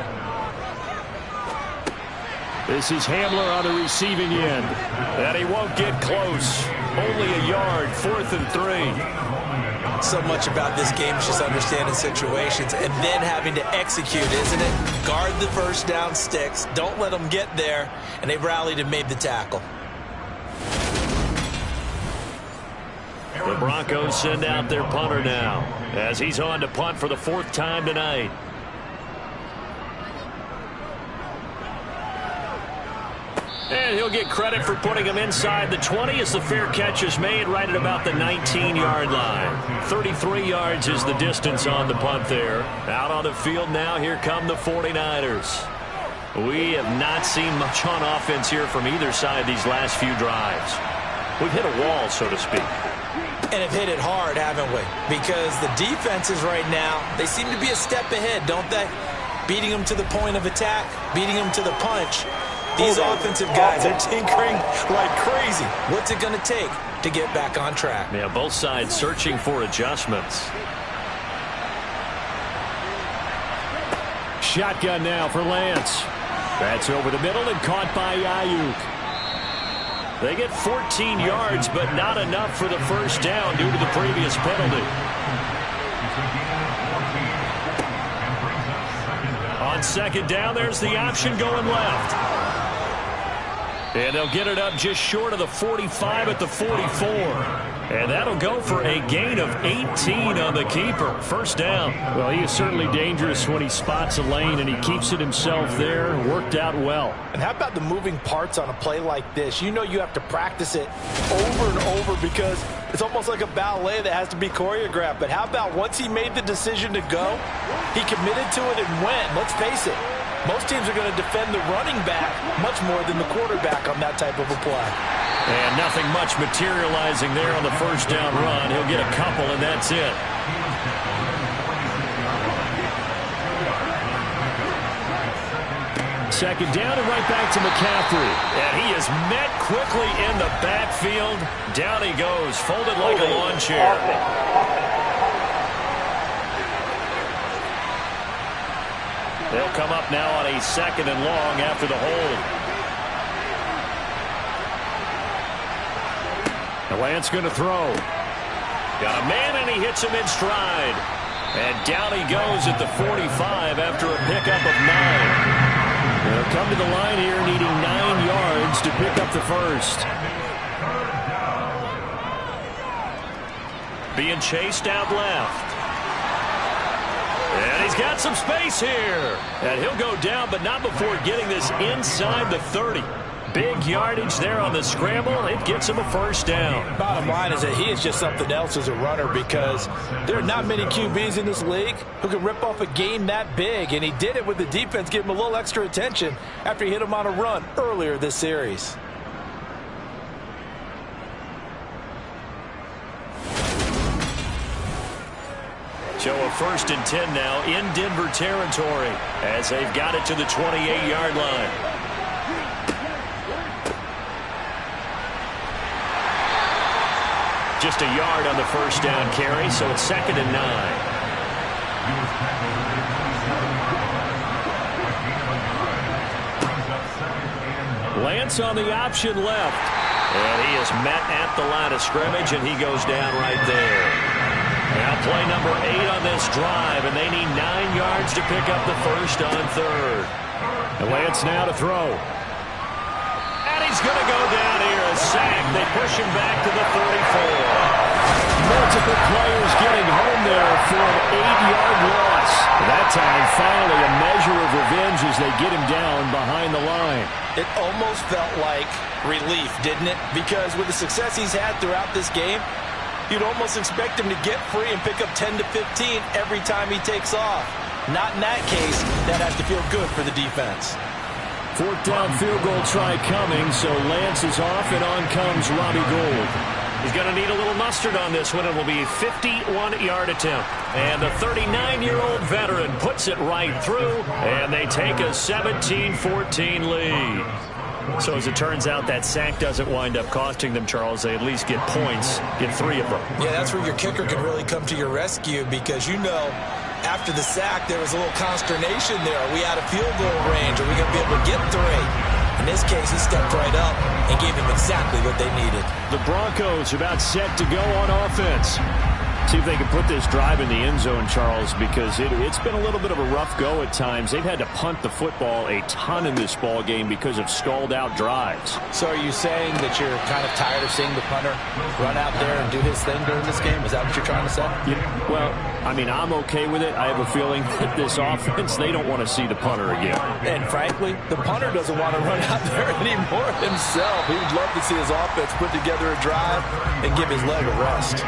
This is Hamler on the receiving end. And he won't get close. Only a yard, 4th and 3. So much about this game is just understanding situations and then having to execute, isn't it? Guard the first down sticks. Don't let them get there. And they rallied and made the tackle. The Broncos send out their punter now as he's on to punt for the 4th time tonight. And he'll get credit for putting him inside the 20 as the fair catch is made right at about the 19-yard line. 33 yards is the distance on the punt there. Out on the field now, here come the 49ers. We have not seen much on offense here from either side these last few drives. We've hit a wall, so to speak. And have hit it hard, haven't we? Because the defenses right now, they seem to be a step ahead, don't they? Beating them to the point of attack, beating them to the punch. These offensive guys are tinkering like crazy. What's it going to take to get back on track? Yeah, both sides searching for adjustments. Shotgun now for Lance. That's over the middle and caught by Ayuk. They get 14 yards, but not enough for the first down due to the previous penalty. On second down, there's the option going left. And they'll get it up just short of the 45 at the 44. And that'll go for a gain of 18 on the keeper. First down. Well, he is certainly dangerous when he spots a lane, and he keeps it himself there. Worked out well. And how about the moving parts on a play like this? You know you have to practice it over and over because it's almost like a ballet that has to be choreographed. But how about once he made the decision to go, he committed to it and went. Let's face it. Most teams are going to defend the running back much more than the quarterback on that type of a play. And nothing much materializing there on the first down run. He'll get a couple, and that's it. Second down and right back to McCaffrey. And he is met quickly in the backfield. Down he goes, folded like a lawn chair. They'll come up now on a 2nd and long after the hold. The Lance going to throw. Got a man, and he hits him in stride. And down he goes at the 45 after a pickup of 9. They'll come to the line here needing 9 yards to pick up the first. Being chased out left. And he's got some space here. And he'll go down, but not before getting this inside the 30. Big yardage there on the scramble. It gets him a first down. Bottom line is that he is just something else as a runner because there are not many QBs in this league who can rip off a game that big. And he did it with the defense giving him a little extra attention after he hit him on a run earlier this series. So a 1st and 10 now in Denver territory as they've got it to the 28-yard line. Just a yard on the first down carry, so it's 2nd and 9. Lance on the option left. And he is met at the line of scrimmage, and he goes down right there. Now play number 8 on this drive, and they need 9 yards to pick up the first on third. And Lance now to throw. And he's going to go down here. A sack. They push him back to the 34. Multiple players getting home there for an 8-yard loss. That time, finally, a measure of revenge as they get him down behind the line. It almost felt like relief, didn't it? Because with the success he's had throughout this game, you'd almost expect him to get free and pick up 10 to 15 every time he takes off. Not in that case. That has to feel good for the defense. 4th down field goal try coming, so Lance is off, and on comes Robbie Gould. He's going to need a little mustard on this one. It will be a 51-yard attempt. And the 39-year-old veteran puts it right through, and they take a 17-14 lead. So as it turns out, that sack doesn't wind up costing them, Charles. They at least get points, get 3 of them. Yeah, that's where your kicker can really come to your rescue because, you know, after the sack, there was a little consternation there. Are we out of field goal range? Are we going to be able to get 3? In this case, he stepped right up and gave them exactly what they needed. The Broncos about set to go on offense. See if they can put this drive in the end zone, Charles, because it's been a little bit of a rough go at times. They've had to punt the football a ton in this ball game because of stalled-out drives. So are you saying that you're kind of tired of seeing the punter run out there and do his thing during this game? Is that what you're trying to say? Yeah, well, I mean, I'm okay with it. I have a feeling that this offense, they don't want to see the punter again. And frankly, the punter doesn't want to run out there anymore himself. He would love to see his offense put together a drive and give his leg a rest.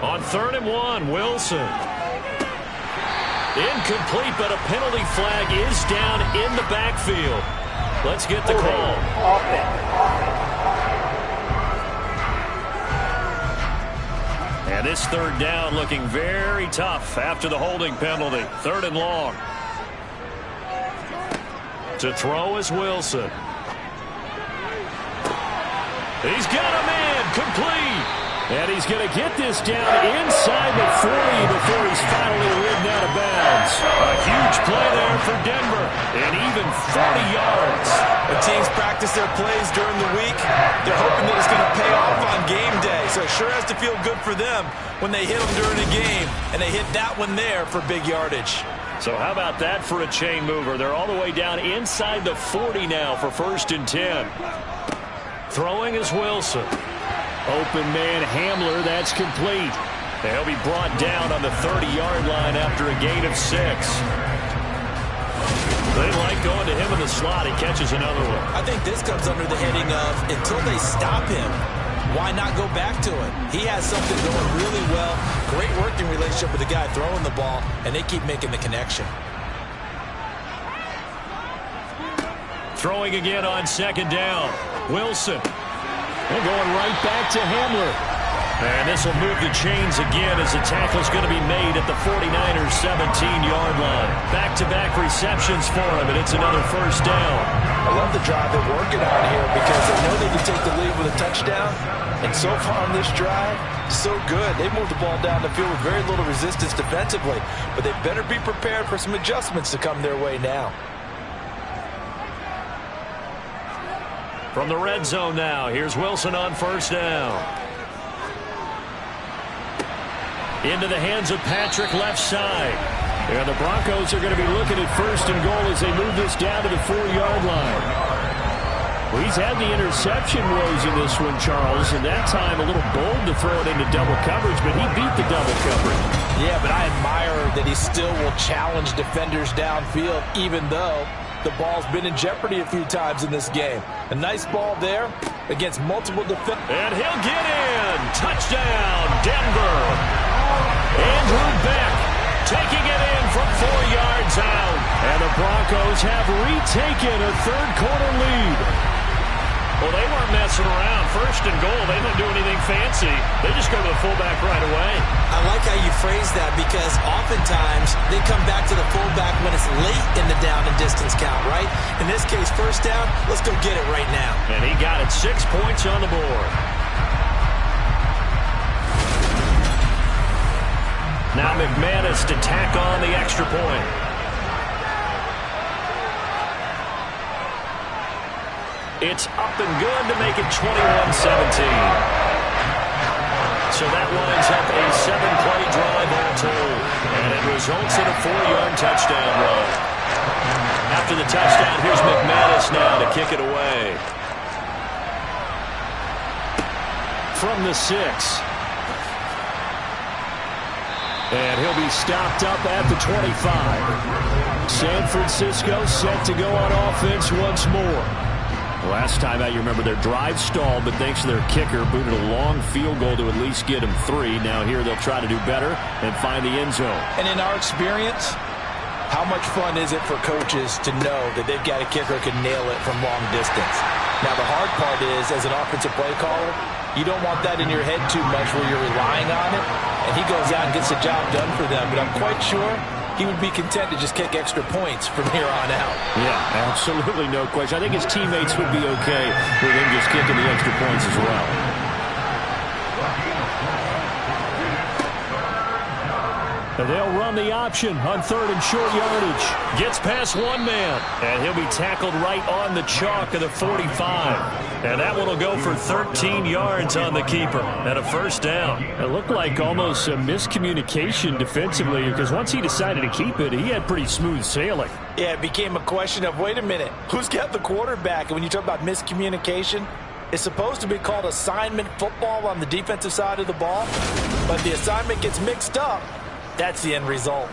On 3rd and 1, Wilson. Incomplete, but a penalty flag is down in the backfield. Let's get the call. And this 3rd down looking very tough after the holding penalty. 3rd and long. To throw is Wilson. He's got a man complete. And he's going to get this down inside the 40 before he's finally ridden out of bounds. A huge play there for Denver, and even 40 yards. The teams practice their plays during the week. They're hoping that it's going to pay off on game day, so it sure has to feel good for them when they hit them during a game, and they hit that one there for big yardage. So how about that for a chain mover? They're all the way down inside the 40 now for 1st and 10. Throwing is Wilson. Open man Hamler, that's complete. He'll be brought down on the 30-yard line after a gain of 6. They like going to him in the slot. He catches another one. I think this comes under the heading of until they stop him, why not go back to it? He has something going really well. Great working relationship with the guy throwing the ball, and they keep making the connection. Throwing again on 2nd down. Wilson. They're going right back to Hamler. And this will move the chains again as the tackle's going to be made at the 49ers' 17-yard line. Back-to-back receptions for him, and it's another 1st down. I love the drive they're working on here because they know they can take the lead with a touchdown. And so far on this drive, so good. They moved the ball down the field with very little resistance defensively. But they better be prepared for some adjustments to come their way now. From the red zone now, here's Wilson on 1st down. Into the hands of Patrick left side. And the Broncos are going to be looking at 1st and goal as they move this down to the 4-yard line. Well, he's had the interception woes in this one, Charles, and that time a little bold to throw it into double coverage, but he beat the double coverage. Yeah, but I admire that he still will challenge defenders downfield, even though the ball's been in jeopardy a few times in this game. A nice ball there against multiple defenders. And he'll get in. Touchdown, Denver. Andrew Beck taking it in from 4 yards out. And the Broncos have retaken a 3rd-quarter lead. Well, they weren't messing around. 1st and goal, they don't do anything fancy. They just go to the fullback right away. I like how you phrase that because oftentimes they come back to the fullback when it's late in the down and distance count, right? In this case, 1st down, let's go get it right now. And he got it. 6 points on the board. Now McManus to tack on the extra point. It's up and good to make it 21-17. So that lines up a 7-play drive all told. And it results in a 4-yard touchdown run. After the touchdown, here's McManus now to kick it away. From the 6. And he'll be stopped up at the 25. San Francisco set to go on offense once more. Last time out, you remember their drive stalled, but thanks to their kicker, booted a long field goal to at least get him 3. Now here they'll try to do better and find the end zone. And in our experience, how much fun is it for coaches to know that they've got a kicker who can nail it from long distance? Now the hard part is, as an offensive play caller, you don't want that in your head too much where you're relying on it, and he goes out and gets the job done for them. But I'm quite sure he would be content to just kick extra points from here on out. Yeah, absolutely no question. I think his teammates would be okay with him just kicking the extra points as well. They'll run the option on 3rd and short yardage. Gets past one man, and he'll be tackled right on the chalk of the 45. And that one will go for 13 yards on the keeper and a first down. It looked like almost a miscommunication defensively because once he decided to keep it, he had pretty smooth sailing. Yeah, it became a question of, wait a minute, who's got the quarterback? And when you talk about miscommunication, it's supposed to be called assignment football on the defensive side of the ball, but the assignment gets mixed up. That's the end result.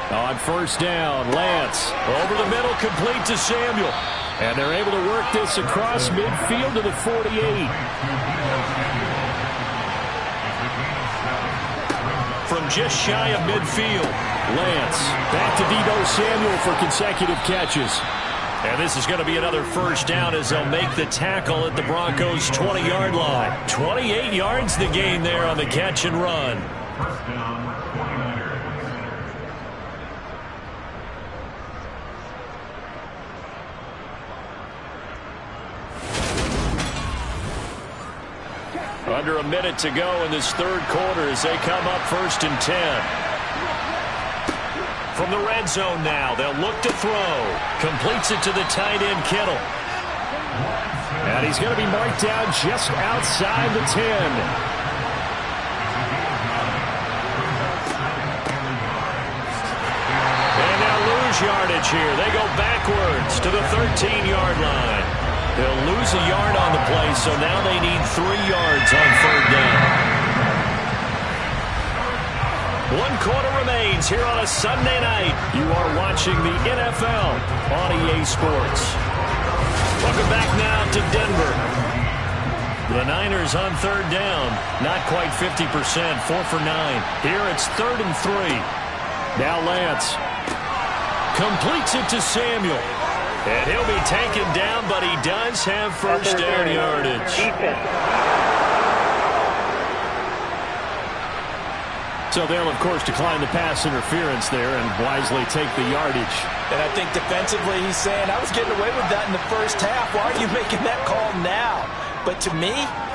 On first down, Lance. Over the middle, complete to Samuel. And they're able to work this across midfield to the 48. From just shy of midfield. Lance back to Deebo Samuel for consecutive catches. And this is going to be another first down as they'll make the tackle at the Broncos' 20-yard line. 28 yards the gain there on the catch and run. Under a minute to go in this third quarter as they come up 1st and 10. From the red zone now, they'll look to throw. Completes it to the tight end, Kittle. And he's going to be marked down just outside the 10. And they'll lose yardage here. They go backwards to the 13-yard line. They'll lose a yard on the play, so now they need 3 yards on 3rd down. 1 quarter remains here on a Sunday night. You are watching the NFL on EA Sports. Welcome back now to Denver. The Niners on 3rd down. Not quite 50%, 4 for 9. Here it's 3rd and 3. Now Lance completes it to Samuel. And he'll be taken down, but he does have first down yardage. So they'll, of course, decline the pass interference there and wisely take the yardage. And I think defensively he's saying, I was getting away with that in the first half. Why are you making that call now? But to me,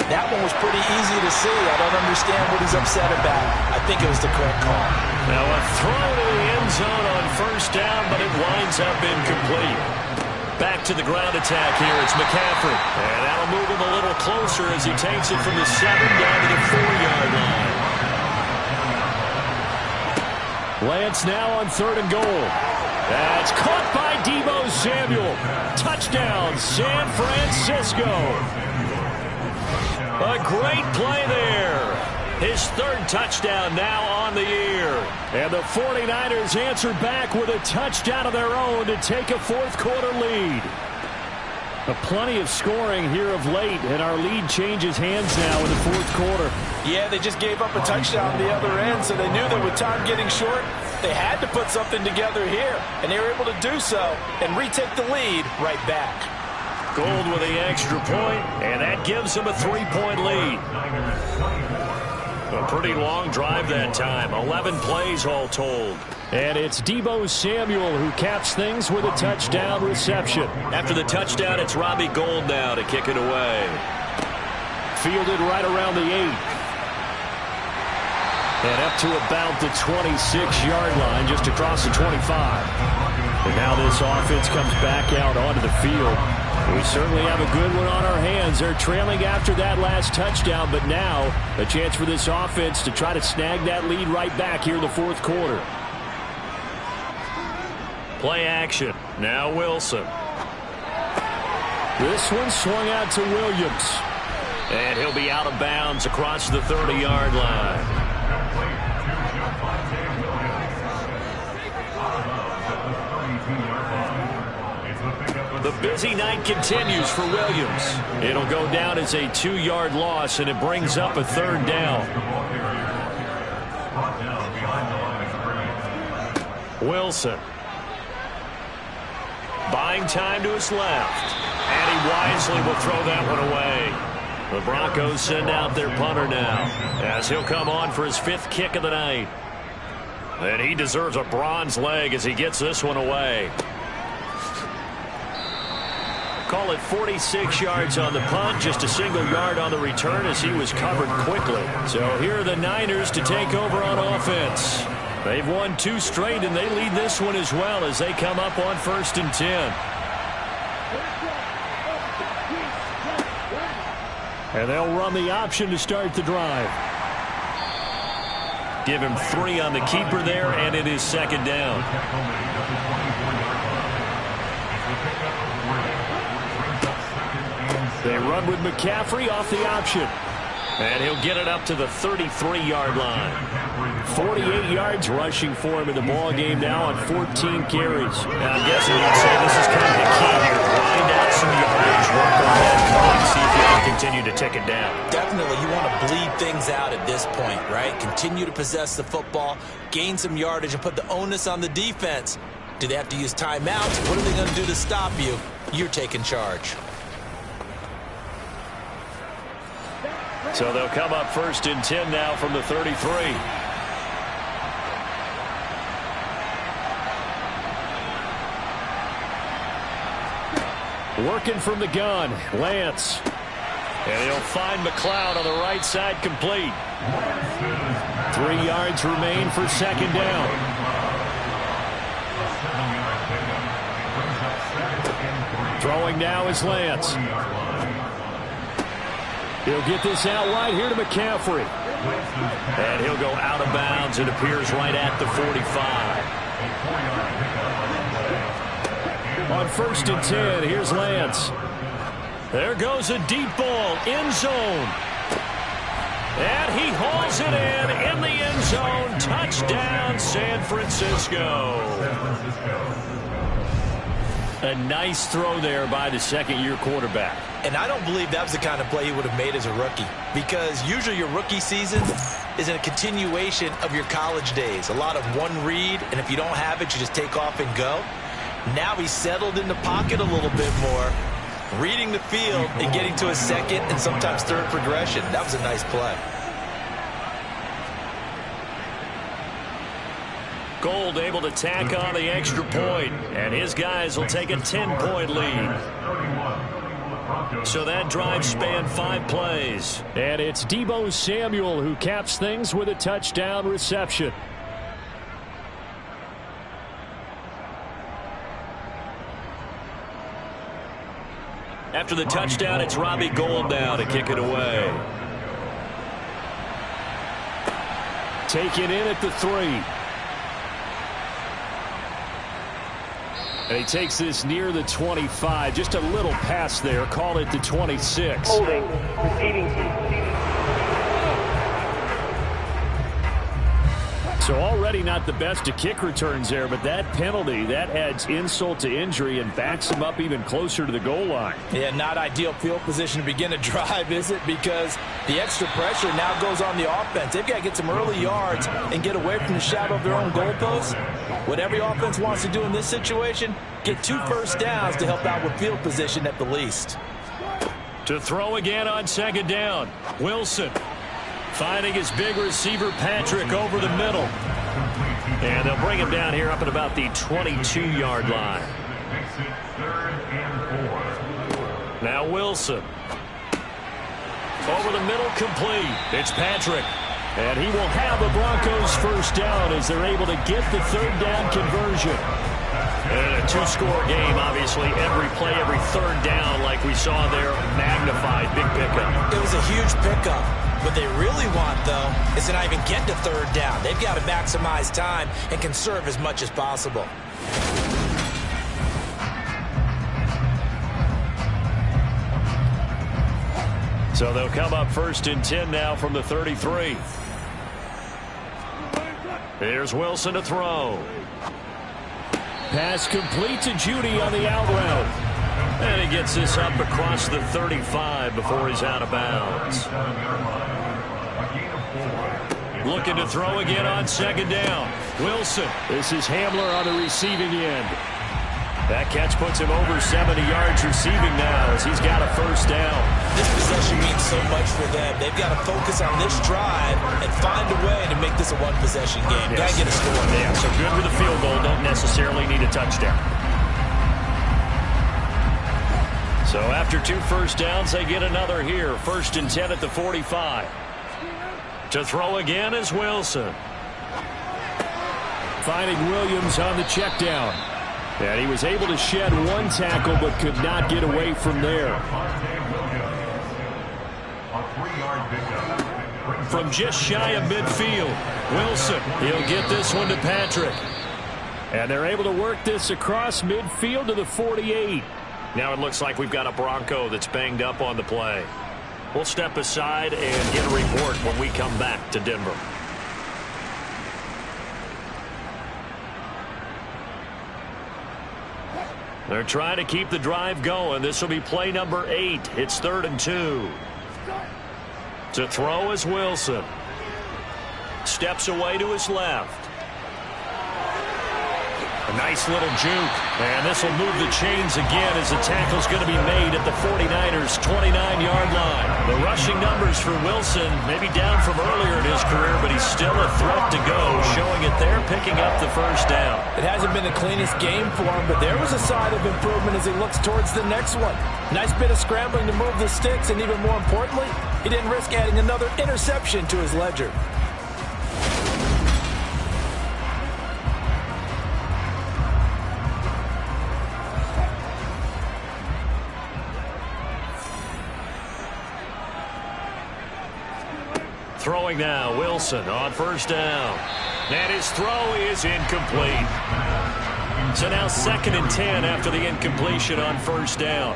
that one was pretty easy to see. I don't understand what he's upset about. I think it was the correct call. Now a throw to the end zone on first down, but it winds up incomplete. Back to the ground attack here. It's McCaffrey. And that'll move him a little closer as he takes it from the 7 down to the 4-yard line. Lance now on 3rd and goal. That's caught by Deebo Samuel. Touchdown, San Francisco. A great play there. His 3rd touchdown now on the year. And the 49ers answer back with a touchdown of their own to take a 4th quarter lead. Plenty of scoring here of late, and our lead changes hands now in the 4th quarter. Yeah, they just gave up a touchdown the other end, so they knew that with time getting short, they had to put something together here, and they were able to do so and retake the lead right back. Gold with the extra point, and that gives them a 3-point lead. A pretty long drive that time, 11 plays all told. And it's Deebo Samuel who caps things with a touchdown reception. After the touchdown, it's Robbie Gould now to kick it away. Fielded right around the 8. And up to about the 26-yard line, just across the 25. And now this offense comes back out onto the field. We certainly have a good one on our hands. They're trailing after that last touchdown, but now a chance for this offense to try to snag that lead right back here in the fourth quarter. Play action. Now Wilson. This one swung out to Williams. And he'll be out of bounds across the 30-yard line. The busy night continues for Williams. It'll go down as a 2-yard loss, and it brings up a third down. Wilson. Buying time to his left. And he wisely will throw that one away. The Broncos send out their punter now, as he'll come on for his 5th kick of the night. And he deserves a bronze leg as he gets this one away. Call it 46 yards on the punt, just a single yard on the return as he was covered quickly. So here are the Niners to take over on offense. They've won 2 straight, and they lead this one as well as they come up on 1st and 10. And they'll run the option to start the drive. Give him 3 on the keeper there, and it is 2nd down. They run with McCaffrey off the option. And he'll get it up to the 33-yard line. 48 yards rushing for him in the ball game now on 14 carries. Now I'm guessing you'd say this is kind of the key here. Find out some yardage, work on that clock, see if you can continue to tick it down. Definitely, you want to bleed things out at this point, right? Continue to possess the football, gain some yardage, and put the onus on the defense. Do they have to use timeouts? What are they going to do to stop you? You're taking charge. So they'll come up 1st and 10 now from the 33. Working from the gun, Lance. And he'll find McLeod on the right side, complete. 3 yards remain for 2nd down. Throwing now is Lance. He'll get this out wide here to McCaffrey. And he'll go out of bounds. It appears right at the 45. On 1st and 10, here's Lance. There goes a deep ball, end zone. And he hauls it in the end zone. Touchdown, San Francisco. A nice throw there by the 2nd-year quarterback. And I don't believe that was the kind of play he would have made as a rookie, because usually your rookie season is a continuation of your college days. A lot of one read, and if you don't have it, you just take off and go. Now he's settled in the pocket a little bit more, reading the field and getting to a 2nd and sometimes 3rd progression. That was a nice play. Gold able to tack on the extra point, and his guys will take a 10-point lead. So that drive spanned 5 plays. And it's Deebo Samuel who caps things with a touchdown reception. After the touchdown, it's Robbie Gould now to kick it away. Taken in at the 3. And he takes this near the 25. Just a little pass there. Call it the 26. Holding. Receiving. So already not the best of kick returns there, but that penalty, that adds insult to injury and backs him up even closer to the goal line. Yeah, not ideal field position to begin a drive, is it? Because the extra pressure now goes on the offense. They've got to get some early yards and get away from the shadow of their own goalposts. What every offense wants to do in this situation, get 2 first downs to help out with field position at the least. To throw again on 2nd down, Wilson. Finding his big receiver, Patrick, over the middle. And they'll bring him down here up at about the 22-yard line. Now Wilson. Over the middle, complete. It's Patrick. And he will have a Broncos first down as they're able to get the third down conversion. And a two-score game, obviously, every play, every third down, like we saw there, magnified, big pickup. It was a huge pickup. What they really want, though, is to not even get to third down. They've got to maximize time and conserve as much as possible. So they'll come up 1st and 10 now from the 33. Here's Wilson to throw. Pass complete to Judy on the out route. And he gets this up across the 35 before he's out of bounds. Looking to throw again on 2nd down. Wilson. This is Hamler on the receiving end. That catch puts him over 70 yards receiving now as he's got a first down. This possession means so much for them. They've got to focus on this drive and find a way to make this a one-possession game. Yes. Got to get a score. Yeah, so good with a field goal. Don't necessarily need a touchdown. So after 2 first downs, they get another here. 1st and 10 at the 45. To throw again is Wilson. Finding Williams on the check down. And he was able to shed 1 tackle but could not get away from there. From just shy of midfield, Wilson, he'll get this one to Patrick. And they're able to work this across midfield to the 48. Now it looks like we've got a Bronco that's banged up on the play. We'll step aside and get a report when we come back to Denver. They're trying to keep the drive going. This will be play number 8. It's 3rd and 2. To throw is Wilson. Steps away to his left. A nice little juke. And this will move the chains again as the tackle's going to be made at the 49ers' 29-yard line. The rushing numbers for Wilson maybe down from earlier in his career, but he's still a threat to go, showing it there, picking up the first down. It hasn't been the cleanest game for him, but there was a sign of improvement as he looks towards the next one. Nice bit of scrambling to move the sticks, and even more importantly, he didn't risk adding another interception to his ledger. Throwing now, Wilson on first down. And his throw is incomplete. So now 2nd and 10 after the incompletion on first down.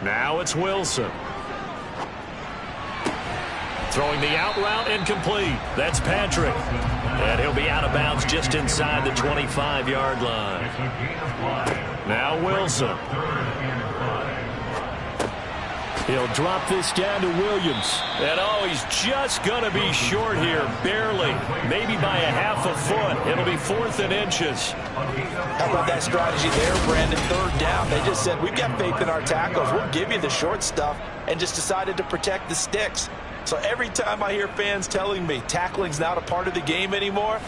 Now it's Wilson. Throwing the out route, incomplete. That's Patrick. And he'll be out of bounds just inside the 25-yard line. Now Wilson. He'll drop this down to Williams. And oh, he's just going to be short here, barely. Maybe by a half a foot. It'll be 4th and inches. How about that strategy there, Brandon? 3rd down. They just said, we've got faith in our tackles. We'll give you the short stuff, and just decided to protect the sticks. So every time I hear fans telling me tackling's not a part of the game anymore,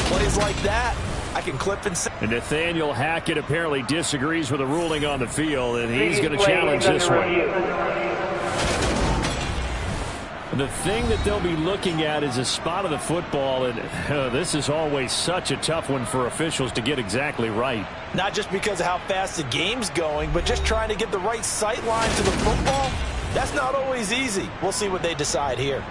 plays like that, I can clip and say. And Nathaniel Hackett apparently disagrees with the ruling on the field, and he's going to challenge this one. The thing that they'll be looking at is a spot of the football, and this is always such a tough one for officials to get exactly right. Not just because of how fast the game's going, but just trying to get the right sight line to the football. That's not always easy. We'll see what they decide here.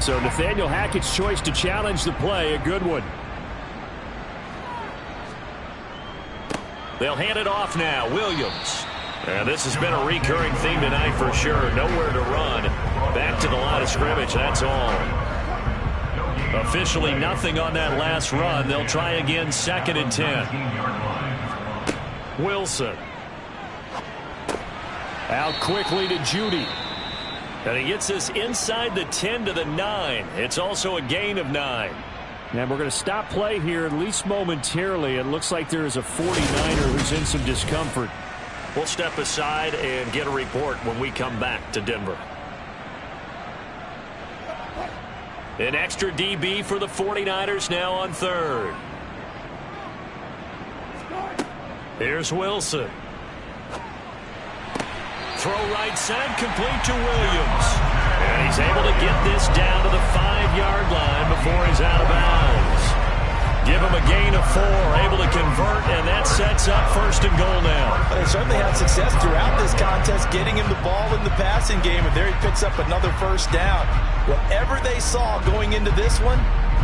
So Nathaniel Hackett's choice to challenge the play, a good one. They'll hand it off now. Williams. And this has been a recurring theme tonight for sure. Nowhere to run. Back to the line of scrimmage. That's all. Officially nothing on that last run. They'll try again 2nd and 10. Wilson. Out quickly to Judy. And he gets this inside the 10 to the 9. It's also a gain of 9. And we're going to stop play here, at least momentarily. It looks like there is a 49er who's in some discomfort. We'll step aside and get a report when we come back to Denver. An extra DB for the 49ers now on 3rd. Here's Wilson. Throw right side, complete to Williams. And he's able to get this down to the 5-yard line before he's out of bounds. Give him a gain of 4, able to convert, and that sets up 1st and goal now. They certainly had success throughout this contest getting him the ball in the passing game, and there he picks up another 1st down. Whatever they saw going into this one,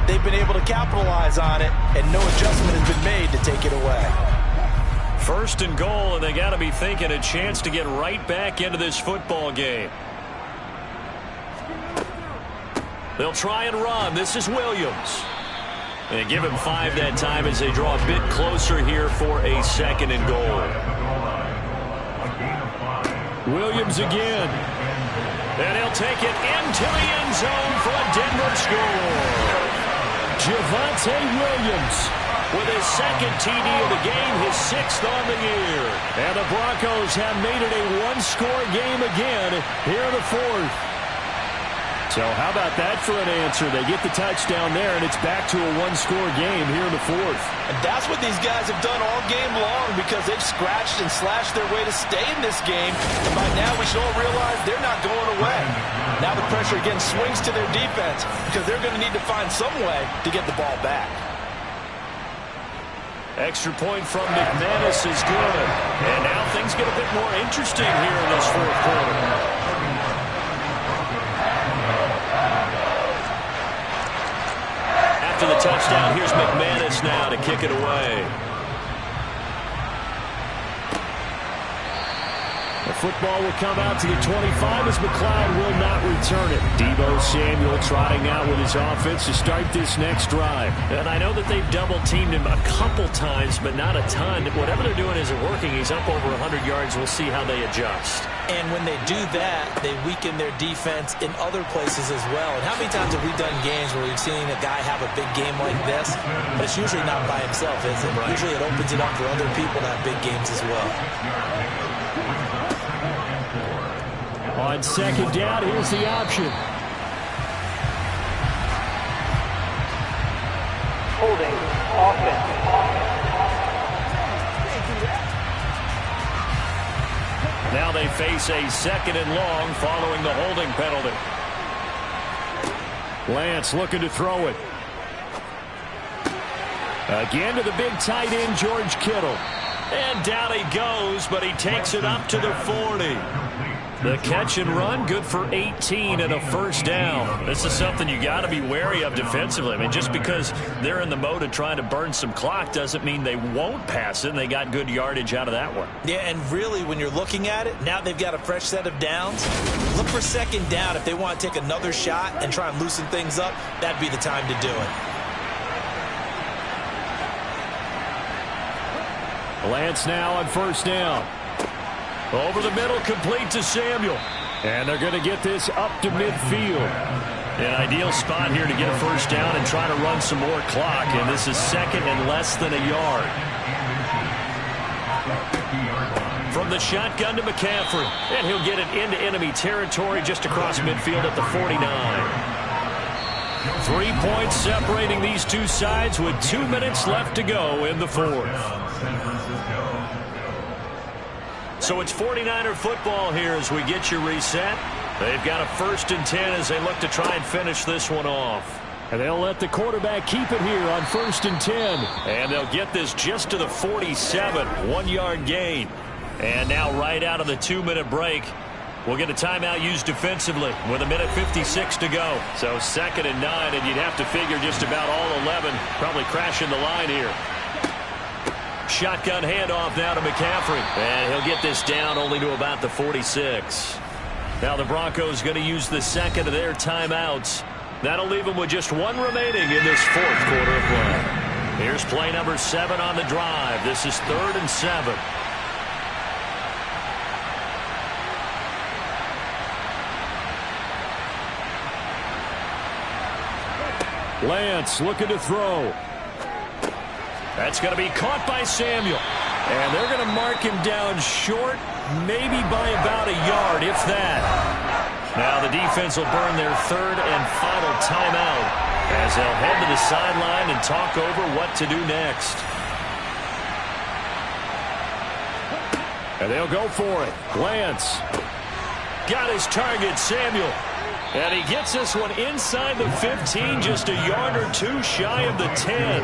they've been able to capitalize on it, and no adjustment has been made to take it away. 1st and goal, and they got to be thinking a chance to get right back into this football game. They'll try and run. This is Williams. And give him 5 that time as they draw a bit closer here for a 2nd and goal. Williams again. And he'll take it into the end zone for a Denver score. Javonte Williams with his 2nd TD of the game, his 6th on the year. And the Broncos have made it a 1-score game again here in the 4th. So how about that for an answer? They get the touchdown there, and it's back to a 1-score game here in the 4th. And that's what these guys have done all game long, because they've scratched and slashed their way to stay in this game. And by now we should all realize they're not going away. Now the pressure again swings to their defense, because they're going to need to find some way to get the ball back. Extra point from McManus is good. And now things get a bit more interesting here in this 4th quarter. After the touchdown, here's McManus now to kick it away. The football will come out to the 25 as McLeod will not return it. Deebo Samuel trotting out with his offense to start this next drive. And I know that they've double-teamed him a couple times, but not a ton. Whatever they're doing isn't working. He's up over 100 yards. We'll see how they adjust. And when they do that, they weaken their defense in other places as well. And how many times have we done games where we've seen a guy have a big game like this, but it's usually not by himself, is it? Right. Usually it opens it up for other people to have big games as well. On 2nd down, here's the option. Holding offense. Now they face a 2nd and long following the holding penalty. Lance looking to throw it. Again to the big tight end, George Kittle. And down he goes, but he takes it up to the 40. The catch and run, good for 18 and a 1st down. This is something you got to be wary of defensively. I mean, just because they're in the mode of trying to burn some clock doesn't mean they won't pass it, and they got good yardage out of that one. Yeah, and really, when you're looking at it, now they've got a fresh set of downs. Look for 2nd down. If they want to take another shot and try and loosen things up, that'd be the time to do it. Lance now on 1st down. Over the middle, complete to Samuel. And they're going to get this up to midfield. An ideal spot here to get a 1st down and try to run some more clock. And this is 2nd and less than a yard. From the shotgun to McCaffrey. And he'll get it into enemy territory just across midfield at the 49. 3 points separating these two sides with 2 minutes left to go in the 4th. So it's 49er football here as we get you reset. They've got a 1st and 10 as they look to try and finish this one off. And they'll let the quarterback keep it here on 1st and 10. And they'll get this just to the 47, 1-yard gain. And now right out of the 2-minute break, we'll get a timeout used defensively with 1:56 to go. So 2nd and 9, and you'd have to figure just about all 11 probably crashing the line here. Shotgun handoff now to McCaffrey. And he'll get this down only to about the 46. Now the Broncos going to use the 2nd of their timeouts. That'll leave them with just 1 remaining in this 4th quarter of play. Here's play number 7 on the drive. This is 3rd and 7. Lance looking to throw. That's going to be caught by Samuel. And they're going to mark him down short, maybe by about a yard, if that. Now the defense will burn their 3rd and final timeout as they'll head to the sideline and talk over what to do next. And they'll go for it. Lance. Got his target, Samuel. And he gets this one inside the 15, just a yard or two shy of the 10.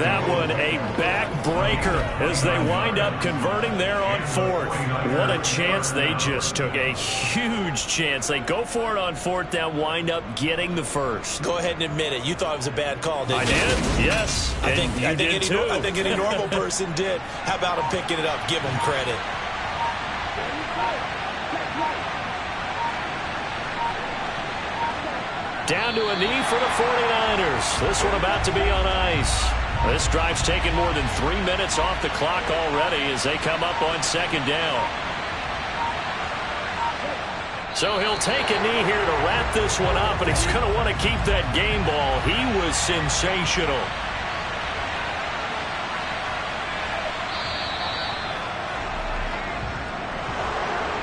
That one a backbreaker as they wind up converting there on fourth. What a chance they just took. A huge chance. They go for it on fourth down, wind up getting the first. Go ahead and admit it. You thought it was a bad call, didn't you? I did, yes. I think any normal too. person did. How about him picking it up? Give him credit. Down to a knee for the 49ers. This one about to be on ice. This drive's taken more than 3 minutes off the clock already as they come up on second down. So he'll take a knee here to wrap this one up, and he's going to want to keep that game ball. He was sensational.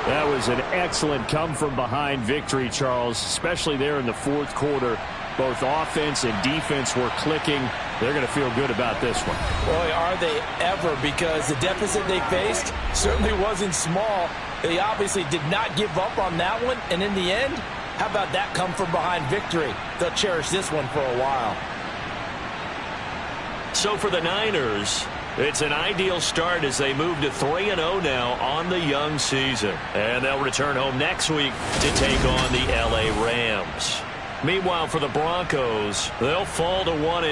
That was an excellent come-from-behind victory, Charles, especially there in the fourth quarter. Both offense and defense were clicking. They're going to feel good about this one. Boy, are they ever, because the deficit they faced certainly wasn't small. They obviously did not give up on that one, and in the end, how about that come-from-behind victory? They'll cherish this one for a while. So for the Niners, it's an ideal start as they move to 3-0 now on the young season. And they'll return home next week to take on the LA Rams. Meanwhile, for the Broncos, they'll fall to 1-2.